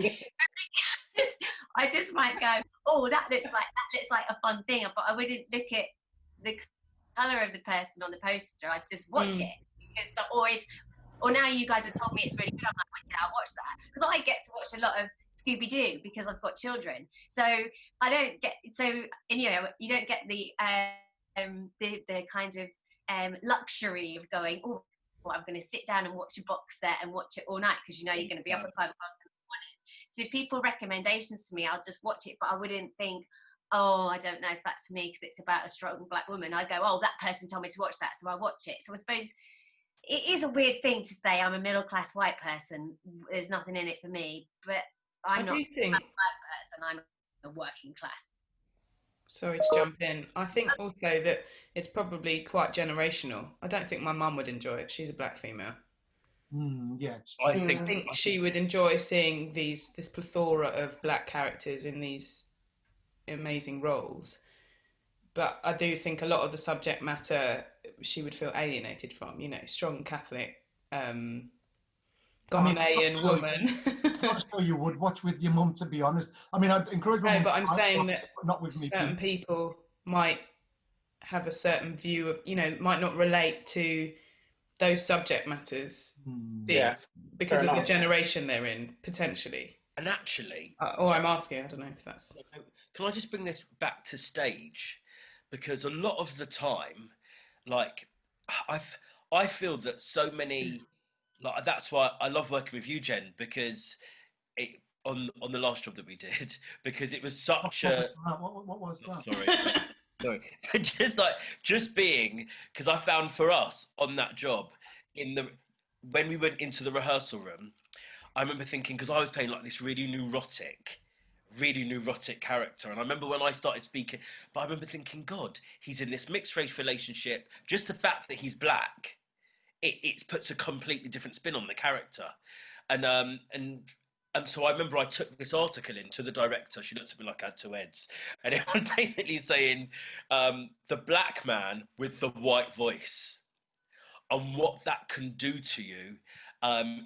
might go, oh, that looks like a fun thing. But I wouldn't look at the colour of the person on the poster. I'd just watch it because, or now you guys have told me it's really good. I'm like, okay, I'll watch that because I get to watch a lot of Scooby-Doo because I've got children. So I don't get and you know, you don't get the kind of luxury of going, oh, well, I'm going to sit down and watch a box set and watch it all night because you know you're going to be up at 5 o'clock in the morning. So if people recommendations to me, I'll just watch it, but I wouldn't think, oh, I don't know if that's for me because it's about a strong black woman. I go, oh, that person told me to watch that, so I watch it. So I suppose it is a weird thing to say I'm a middle-class white person. There's nothing in it for me, but I'm not a black person. I'm a working class. Sorry to jump in. I think also that it's probably quite generational. I don't think my mum would enjoy it. She's a black female. Yeah, I think she would enjoy seeing this plethora of black characters in these amazing roles. But I do think a lot of the subject matter she would feel alienated from. You know, strong Catholic, Ghanaian woman. I'm not sure you would watch with your mum, to be honest. I mean, I'd encourage my mum. No, but I'm saying that not with me. Certain people might have a certain view of, you know, might not relate to those subject matters because of the generation they're in, potentially. And actually... or I'm asking, I don't know if that's... Can I just bring this back to stage? Because a lot of the time, like, I feel that so many... Like, that's why I love working with you, Jen, because on the last job that we did, because it was such what was that? Sorry. just being, because I found for us on that job, when we went into the rehearsal room, I remember thinking, because I was playing like this really neurotic character, and I remember when I started speaking, but I remember thinking, God, he's in this mixed race relationship. Just the fact that he's black, it puts a completely different spin on the character, and so I remember I took this article in to the director. She looked at me like I had two heads, and it was basically saying the black man with the white voice and what that can do to you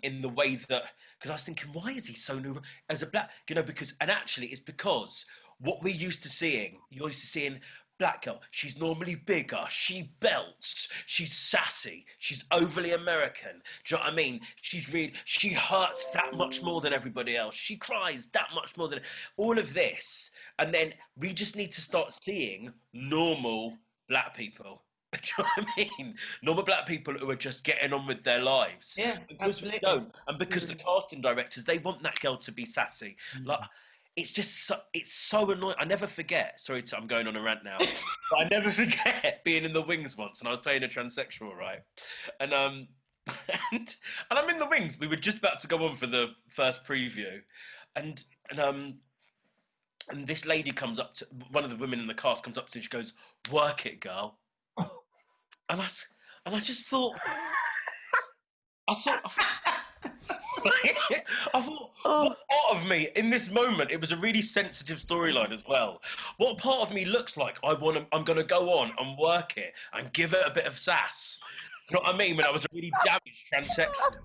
in the way that, because I was thinking, why is he so new as a black, you know, because, and actually it's because what we're used to seeing, you're used to seeing black girl, she's normally bigger, she belts, she's sassy, she's overly American, do you know what I mean? She hurts that much more than everybody else, she cries that much more than all of this, and then we just need to start seeing normal black people. Do you know what I mean? Normal black people who are just getting on with their lives. Yeah, because absolutely. we don't, and because the casting directors, they want that girl to be sassy. Like, it's just it's so annoying. I never forget. Sorry, I'm going on a rant now. But I never forget being in the wings once, and I was playing a transsexual, right? And and I'm in the wings. We were just about to go on for the first preview, and this lady comes up to one of the women in the cast comes up to me and she goes, "Work it, girl." And I just thought, I thought, what part of me in this moment? It was a really sensitive storyline as well. What part of me looks like I'm going to go on and work it and give it a bit of sass? You know what I mean? When I was a really damaged transsexual.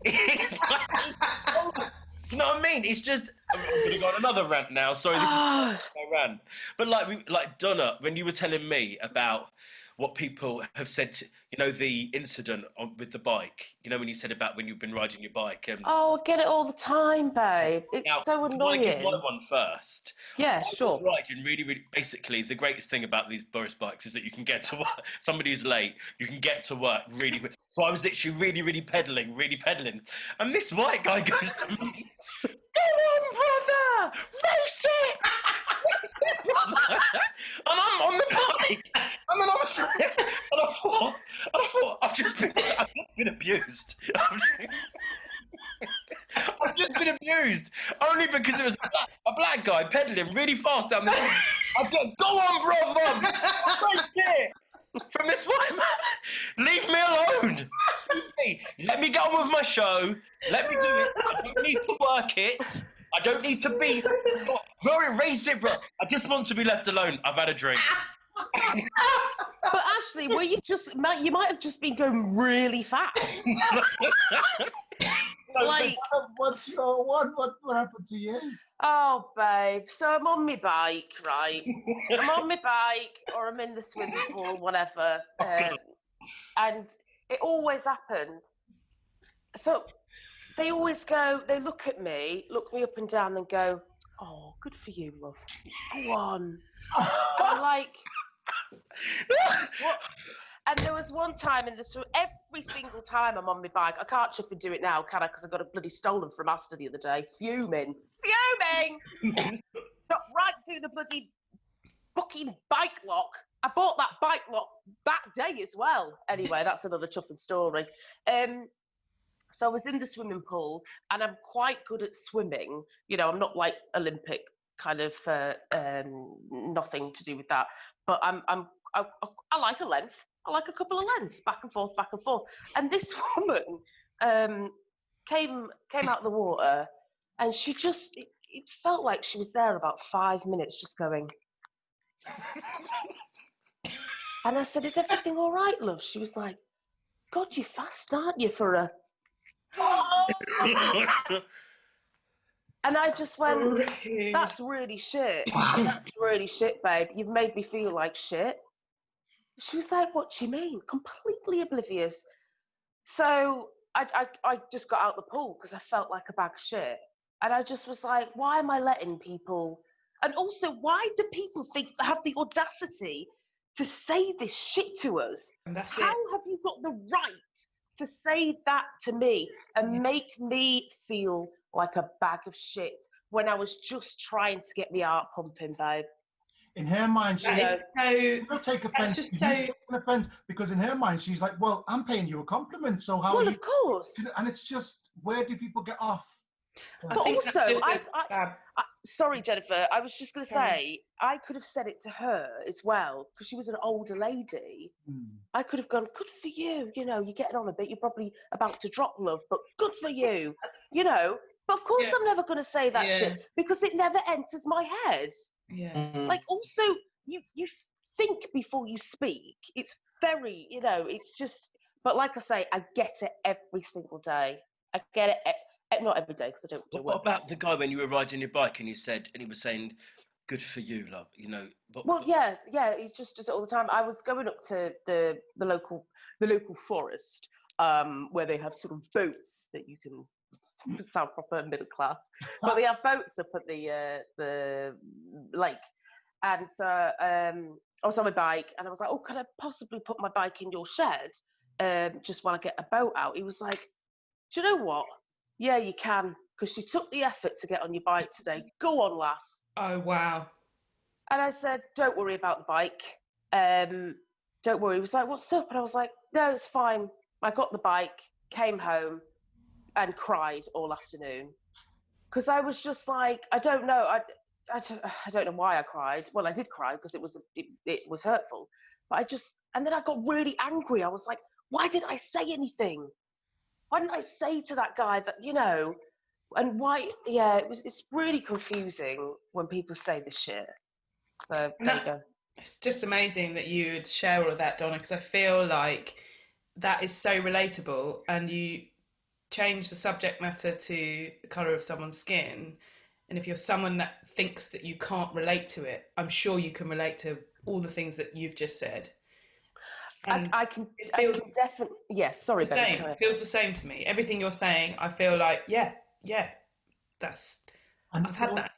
It's like, you know what I mean? It's just, I'm going to go on another rant now. Sorry, this is my rant. But like Donna, when you were telling me about what people have said, you know, the incident with the bike, you know, when you said about when you've been riding your bike. Oh, I get it all the time, babe. It's now, so annoying. I give my one first. Yeah, sure. Riding really, basically, the greatest thing about these Boris bikes is that you can get to work. Somebody who's late, you can get to work really quick. So I was literally really pedaling. And this white guy goes to me, "Go on, brother! Race it! Race it, brother!" And I'm on the bike. And then I thought, I've just been abused. I've just been abused. Only because it was a black guy pedaling really fast down this road. I go, "Go on, brother! Race it!" From this white man, leave me alone. Let me get on with my show. Let me do it. I don't need to work it. I don't need to be very racist, bro. I just want to be left alone. I've had a drink. But Ashley, you might have just been going really fast. Like, What's your one? What happened to you? oh, babe. So I'm on my bike, right? I'm on my bike, or I'm in the swimming pool, whatever. And it always happens. So they always go, they look me up and down and go, oh, good for you, love. Go on. And I'm like, what? And there was one time every single time I'm on my bike, I can't chip and do it now, can I? Because I got a bloody stolen from Asda the other day. Fuming. Got right through the bloody fucking bike lock. I bought that bike lock that day as well. Anyway, that's another chuffing story. So I was in the swimming pool, and I'm quite good at swimming. You know, I'm not like Olympic kind of nothing to do with that, but I like a length. I like a couple of lengths, back and forth. And this woman came out of the water, and she just it felt like she was there about 5 minutes, just going. And I said, "Is everything all right, love?" She was like, "God, you're fast, aren't you, for a?" And I just went, "That's really shit. That's really shit, babe. You've made me feel like shit." She was like, "What do you mean?" Completely oblivious. So I just got out the pool because I felt like a bag of shit. And I just was like, why am I letting people... And also, why do people have the audacity to say this shit to us? And that's How have you got the right to say that to me and make me feel like a bag of shit when I was just trying to get my heart pumping, babe? In her mind, she'll take offense. Just so offense because in her mind, she's like, "Well, I'm paying you a compliment, so how?" Well, of course. And it's just, where do people get off? I think also, that's just sorry, Jennifer. I was just going to say, I could have said it to her as well because she was an older lady. I could have gone, "Good for you. You know, you're getting on a bit. You're probably about to drop, love, but good for you." You know. But of course, I'm never going to say that shit because it never enters my head. Yeah. Like, also, you think before you speak. It's very, you know, it's just. But like I say, I get it every single day. I get it. Not every day because I don't do it. What about the guy when you were riding your bike and he was saying, "Good for you, love," you know? Yeah, he just does it all the time. I was going up to the local forest where they have sort of boats that you can sound proper middle class, but they have boats up at the lake. And so I was on my bike and I was like, "Oh, could I possibly put my bike in your shed just while I get a boat out?" He was like, "Do you know what? Yeah, you can, because you took the effort to get on your bike today. Go on, lass." Oh, wow. And I said, "Don't worry about the bike. Don't worry." He was like, "What's up?" And I was like, "No, it's fine." I got the bike, came home, and cried all afternoon. Because I was just like, I don't know. I don't know why I cried. Well, I did cry because it was hurtful. But and then I got really angry. I was like, why didn't I say anything? Why didn't I say to that guy that, you know, and why? Yeah, it's really confusing when people say this shit. So there you go. It's just amazing that you would share all of that, Donna, because I feel like that is so relatable, and you change the subject matter to the colour of someone's skin. And if you're someone that thinks that you can't relate to it, I'm sure you can relate to all the things that you've just said. And I can definitely, yes, sorry, Ben. It feels the same to me. Everything you're saying, I feel like, I've had that.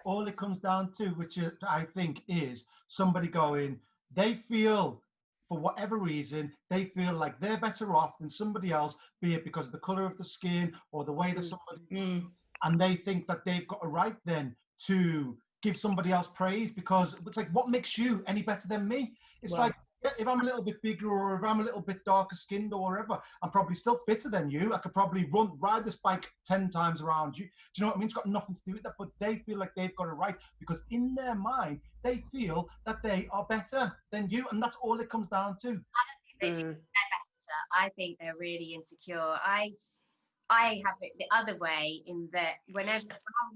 All it comes down to, which I think is somebody going, they feel, for whatever reason, they feel like they're better off than somebody else, be it because of the colour of the skin or the way that somebody, and they think that they've got a right then to give somebody else praise, because it's like, what makes you any better than me? It's like, if I'm a little bit bigger or if I'm a little bit darker skinned or whatever, I'm probably still fitter than you. I could probably ride this bike 10 times around you. Do you know what I mean? It's got nothing to do with that, but they feel like they've got it right because in their mind, they feel that they are better than you. And that's all it comes down to. I don't think they do. They're better. I think they're really insecure. I have it the other way in that when I was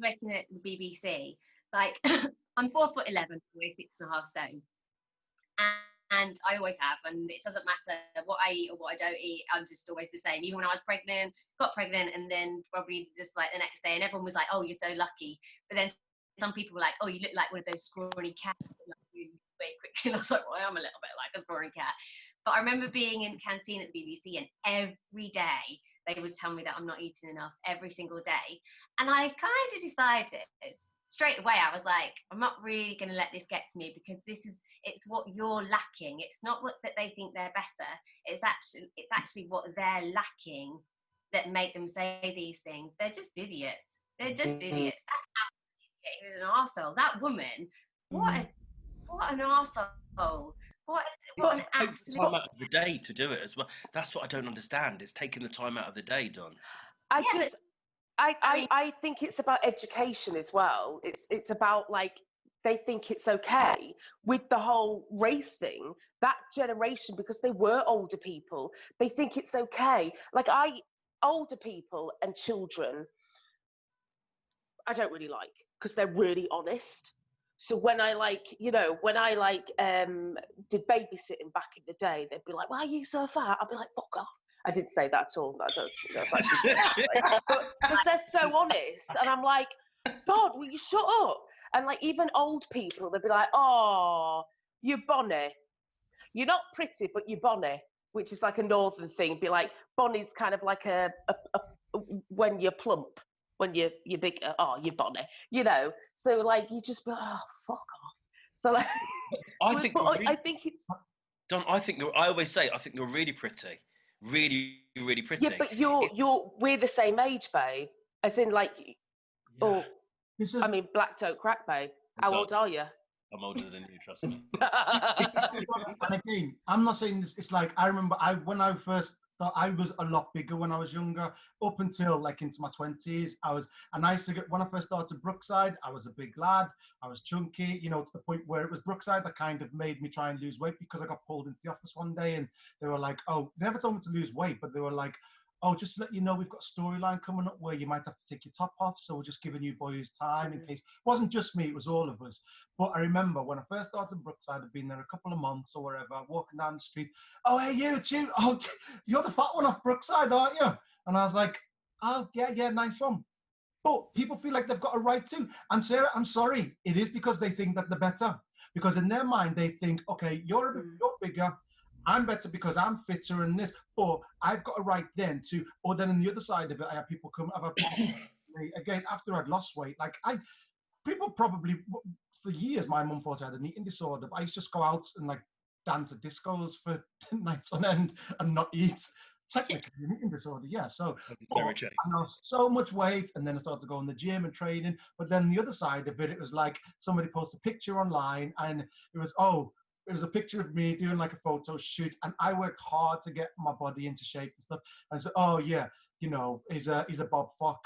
working at the BBC, like I'm 4'11", 6.5 stone. And I always have, and it doesn't matter what I eat or what I don't eat, I'm just always the same. Even when I was pregnant, got pregnant, and then probably just like the next day, and everyone was like, oh, you're so lucky. But then some people were like, oh, you look like one of those scrawny cats. Like, very quickly. And I was like, well, I am a little bit like a scrawny cat. But I remember being in the canteen at the BBC, and every day they would tell me that I'm not eating enough, every single day. And I kind of decided straight away, I was like, I'm not really going to let this get to me, because it's what you're lacking. It's not what that they think they're better. It's actually what they're lacking that make them say these things. They're just idiots. They're just idiots. He was an arsehole. That woman, what an arsehole. What an absolute... time out of the day to do it as well. That's what I don't understand. It's taking the time out of the day, Don. I think it's about education as well. It's about, like, they think it's okay with the whole race thing. That generation, because they were older people, they think it's okay. Like, older people and children, I don't really like, because they're really honest. So when I did babysitting back in the day, they'd be like, why are you so fat? I'd be like, fuck off. I didn't say that at all. That's actually but because they're so honest, and I'm like, God, will you shut up? And like, even old people, they'd be like, oh, you're bonny. You're not pretty, but you're bonny, which is like a northern thing. Be like, bonny's kind of like a when you're plump. When you're bigger, oh, you're bonny, you know. So like, you just be like, oh, fuck off. So like, I think it's Don. I always say, I think you're really pretty, really, really pretty. Yeah, but we're the same age, babe. As in, like, I mean, black don't crack, babe. How old are you? I'm older than you, trust me. And again, I'm not saying this. It's like, I remember when I first thought, I was a lot bigger when I was younger, up until like into my 20s. And I used to get, when I first started Brookside, I was a big lad, I was chunky, you know, to the point where it was Brookside that kind of made me try and lose weight, because I got pulled into the office one day and they were like, oh, they never told me to lose weight, but they were like, oh, just to let you know, we've got a storyline coming up where you might have to take your top off, so we're just giving you boys time in case. It wasn't just me, it was all of us. But I remember when I first started Brookside, I'd been there a couple of months or whatever, walking down the street, oh, hey, it's you. Oh, you're the fat one off Brookside, aren't you? And I was like, oh, yeah, nice one. But people feel like they've got a right to. And Sarah, I'm sorry, it is because they think that they're better. Because in their mind, they think, okay, you're bigger, I'm better because I'm fitter and this, or I've got a right then to, or then on the other side of it, I have people come, again, after I'd lost weight, like people probably, for years, my mum thought I had an eating disorder, but I used to just go out and like dance at discos for nights on end and not eat. Technically an eating disorder, yeah. So I lost so much weight, and then I started to go in the gym and training, but then the other side of it, it was like somebody posted a picture online and it was, it was a picture of me doing like a photo shoot, and I worked hard to get my body into shape and stuff. And so, oh yeah, you know, he's a Bob Fock,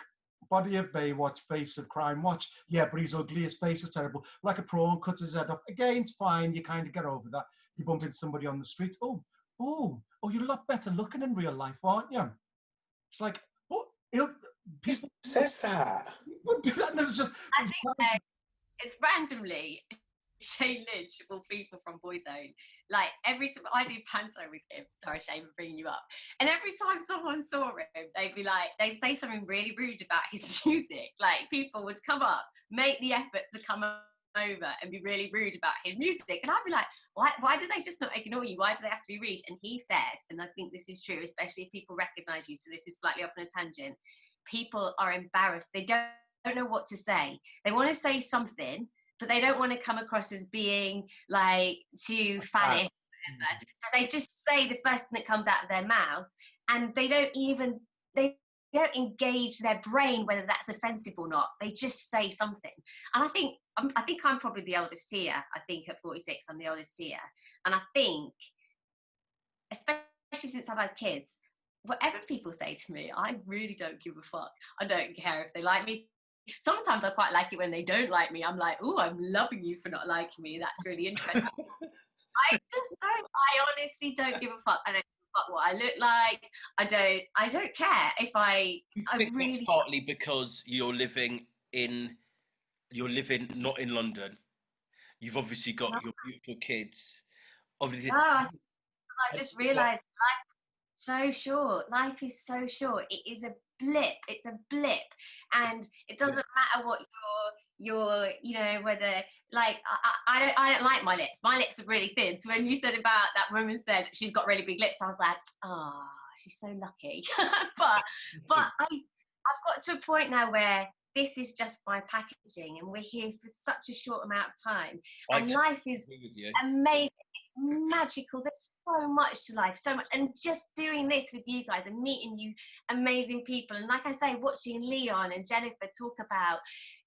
body of Baywatch, face of Crime Watch. Yeah, but he's ugly. His face is terrible. Like a prawn, cuts his head off. Again, it's fine. You kind of get over that. You bump into somebody on the street. Oh, you're a lot better looking in real life, aren't you? It's like, people says that. People do that, and it was just. I think it's randomly. Shane Lynch, all people from Boyzone, like every time I do panto with him, sorry Shane, I'm bringing you up, and every time someone saw him, they'd say something really rude about his music. Like, people would come up, make the effort to come over and be really rude about his music, and I'd be like, why do they just not ignore you? Why do they have to be rude? And he says, and I think this is true, especially if people recognize you, so this is slightly off on a tangent, people are embarrassed. They don't know what to say. They want to say something, but they don't want to come across as being like too fanny, whatever. So they just say the first thing that comes out of their mouth, and they don't engage their brain whether that's offensive or not. They just say something. And I think I'm probably the oldest here. I think at 46, I'm the oldest here. And I think, especially since I've had kids, whatever people say to me, I really don't give a fuck. I don't care if they like me. Sometimes I quite like it when they don't like me. I'm like, oh, I'm loving you for not liking me. That's really interesting. I honestly don't give a fuck. I don't give a fuck what I look like. I don't care if I think really. That's partly because you're living not in London. You've obviously got your beautiful kids. obviously. No, I just realised life is so short. Life is so short. It is a blip. It's a blip, and it doesn't matter what your whether like I don't like my lips. My lips are really thin. So when you said about that woman said she's got really big lips, I was like, oh, she's so lucky. but I've got to a point now where this is just my packaging, and we're here for such a short amount of time, and life is amazing. It's magical. There's so much to life, so much, and just doing this with you guys and meeting you amazing people, and like I say, watching Leon and Jennifer talk about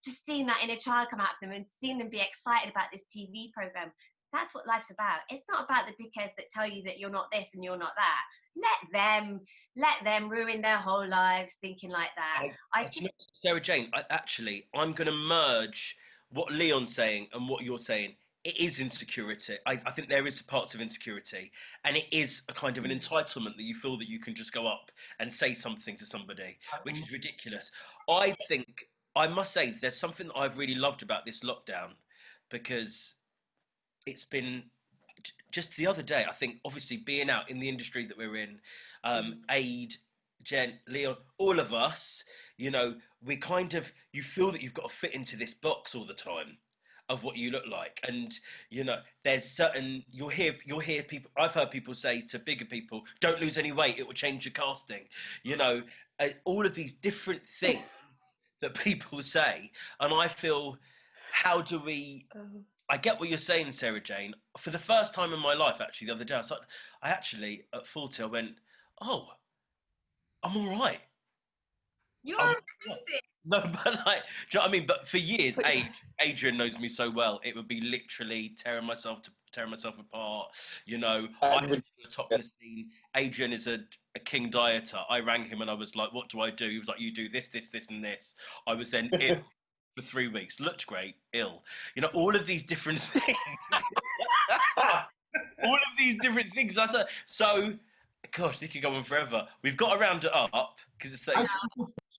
just seeing that inner child come out of them and seeing them be excited about this TV program. That's what life's about. It's not about the dickheads that tell you that you're not this and you're not that. Let them ruin their whole lives thinking like that. Sarah Jane, I'm going to merge what Leon's saying and what you're saying. It is insecurity. I think there is parts of insecurity, and it is a kind of an entitlement that you feel that you can just go up and say something to somebody, which is ridiculous. I must say, there's something that I've really loved about this lockdown, because it's been just the other day, I think, obviously being out in the industry that we're in, Aid, Jen, Leon, all of us, we kind of, you feel that you've got to fit into this box all the time of what you look like. And, there's certain, you'll hear people, I've heard people say to bigger people, don't lose any weight, it will change your casting. All of these different things that people say. And I feel, how do we... I get what you're saying, Sarah Jane. For the first time in my life, actually, the other day, I actually, at 40, I went, oh, I'm all right. You're amazing. No, but like, do you know what I mean? But for years, Adrian knows me so well, it would be literally tearing myself apart. I was in the topless scene. Adrian is a king dieter. I rang him and I was like, what do I do? He was like, you do this, this, this, and this. I was then ill for 3 weeks. Looked great, ill. All of these different things. All of these different things. So, gosh, this could go on forever. We've got to round it up because it's.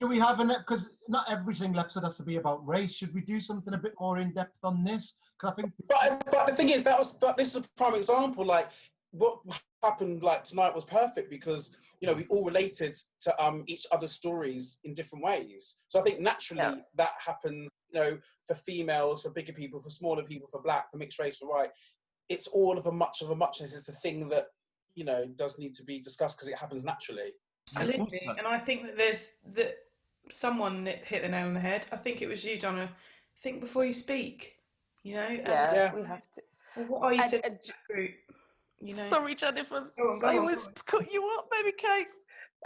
Should we have because not every single episode has to be about race. Should we do something a bit more in depth on this? Because I think. But the thing is, this is a prime example. Like what happened like tonight was perfect because we all related to each other's stories in different ways. So I think naturally that happens. For females, for bigger people, for smaller people, for black, for mixed race, for white. It's all of a muchness. It's a thing that does need to be discussed because it happens naturally. Absolutely, and I think that someone hit the nail on the head. I think it was you, Donna. Think before you speak. We have to. Well, what are you saying? Group? Sorry, Jennifer. Go I on. was cut you up, baby cake.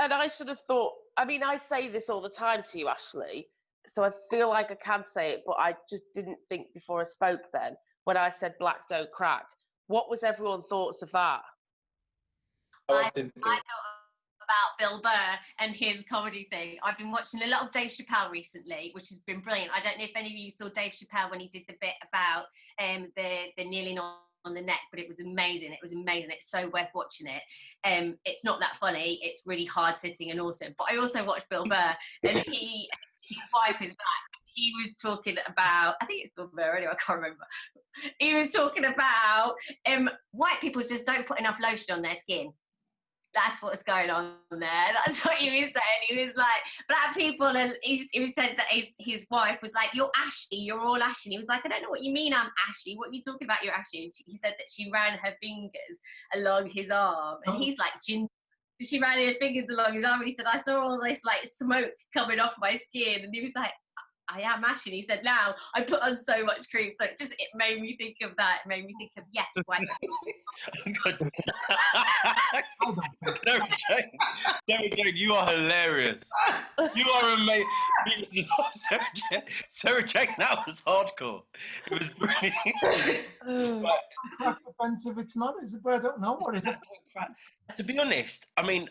And I should have thought. I mean, I say this all the time to you, Ashley. So I feel like I can say it, but I just didn't think before I spoke. Then when I said black don't crack, what was everyone's thoughts of that? I know about Bill Burr and his comedy thing. I've been watching a lot of Dave Chappelle recently, which has been brilliant. I don't know if any of you saw Dave Chappelle when he did the bit about the kneeling on the neck, but it was amazing. It's so worth watching it. It's not that funny. It's really hard sitting and awesome. But I also watched Bill Burr, and his wife is back. He was talking about, I think it's Bill Burr anyway, I can't remember. He was talking about white people just don't put enough lotion on their skin. That's what's going on there. That's what he was saying. He was like, black people, and he said that his wife was like, you're ashy, you're all ashy. And he was like, I don't know what you mean I'm ashy. What are you talking about, you're ashy? And he said that she ran her fingers along his arm. And he's like, she ran her fingers along his arm. And he said, I saw all this like smoke coming off my skin. And he was like, I am ashy. And he said, now I put on so much cream. So it made me think of that. It made me think of, yes, white people. Sarah Jane, you are hilarious. You are amazing. Sarah Jane, that was hardcore. It was brilliant. Crack offensive, it's not, is it? But I don't know what is it. To be honest, I mean,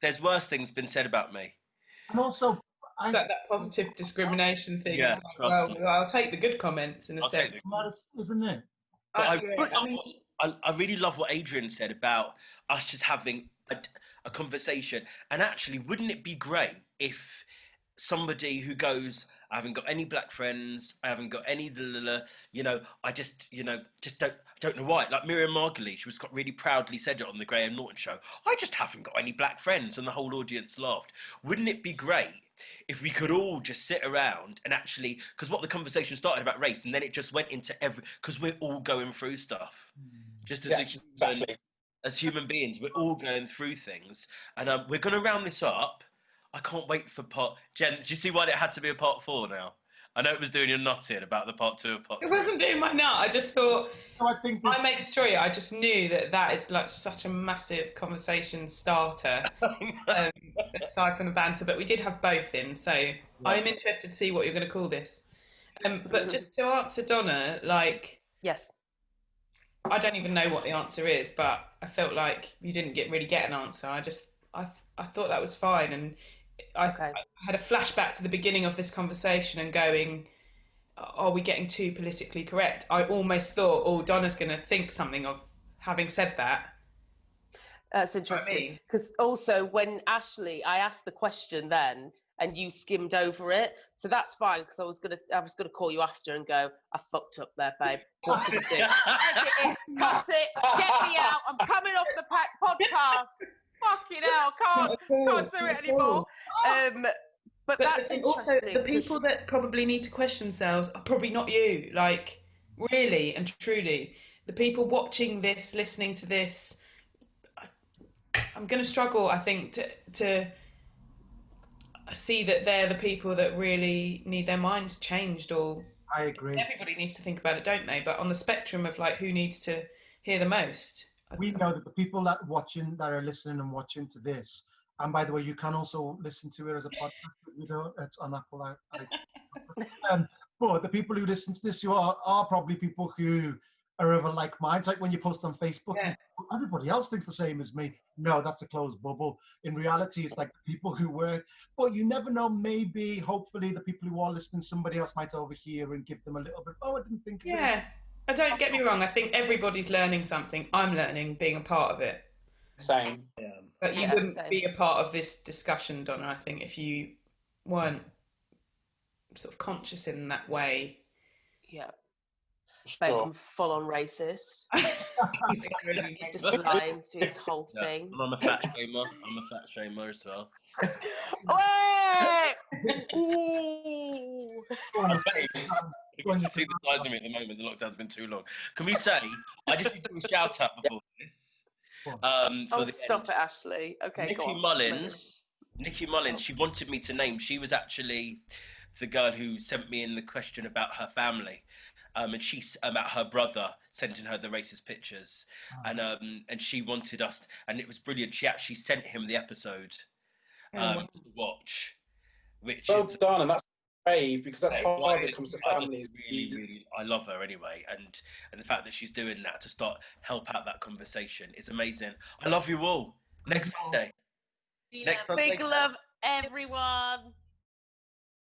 there's worse things been said about me. And also, that positive discrimination thing. Yeah, well, I'll take the good comments in a sense, isn't it? I really love what Adrian said about us just having a conversation. And actually, wouldn't it be great if somebody who goes, I haven't got any black friends. I haven't got any, you know, I just, you know, just don't know why. Like Miriam Margolyes, she was really proudly said it on the Graham Norton show. I just haven't got any black friends, and the whole audience laughed. Wouldn't it be great if we could all just sit around and actually, because what the conversation started about race, and then it just went into because we're all going through stuff. Just as as human beings, we're all going through things, and we're going to round this up. I can't wait for Jen, do you see why it had to be a part 4 now? I know it was doing your nut in about the part 2 of part 3. It wasn't doing my nut. I just thought, I think I made the story. I just knew that is like such a massive conversation starter, aside from the banter. But we did have both in, so I'm interested to see what you're going to call this. But just to answer Donna, like, yes, I don't even know what the answer is, but I felt like you didn't really get an answer. I thought that was fine, and I had a flashback to the beginning of this conversation and going, are we getting too politically correct? I almost thought, oh, Donna's going to think something of having said that. That's interesting, because also when Ashley, I asked the question then, and you skimmed over it, so that's fine, because I was gonna call you after and go, I fucked up there, babe. What did I do? Edit it, cut it, get me out. I'm coming off the podcast. Fucking hell, can't do it anymore. But that's also the people that probably need to question themselves are probably not you. Like, really and truly, the people watching this, listening to this, I'm going to struggle, I think, to see that they're the people that really need their minds changed. Or I agree. Everybody needs to think about it, don't they? But on the spectrum of like who needs to hear the most. We know that the people that are listening and watching to this, and by the way, you can also listen to it as a podcast. It's on Apple. But the people who listen to this, you are probably people who are of a like mind. It's like when you post on Facebook, everybody else thinks the same as me. No, that's a closed bubble. In reality, it's like the people who work. But you never know. Maybe, hopefully, the people who are listening, somebody else might overhear and give them a little bit. Oh, I didn't think. Yeah. Don't get me wrong, I think everybody's learning something. I'm learning being a part of it. Same. Yeah. But you wouldn't be a part of this discussion, Donna, I think, if you weren't sort of conscious in that way. Yeah. But I'm full on racist. Just lying to his whole thing. I'm a fat shamer as well. Ooh. You can see the size of me at the moment. The lockdown's been too long. Can we say, I just need to do a shout out before this. Stop it, Ashley. Okay, Nikki Mullins, she wanted me to name, she was actually the girl who sent me in the question about her family. And she, about her brother, sending her the racist pictures. And she wanted us, and it was brilliant. She actually sent him the episode to watch. Which is done, and that's brave, because that's hard when it comes to families. Really, I love her anyway, and the fact that she's doing that to help out that conversation is amazing. I love you all. Next Sunday. Big love, everyone.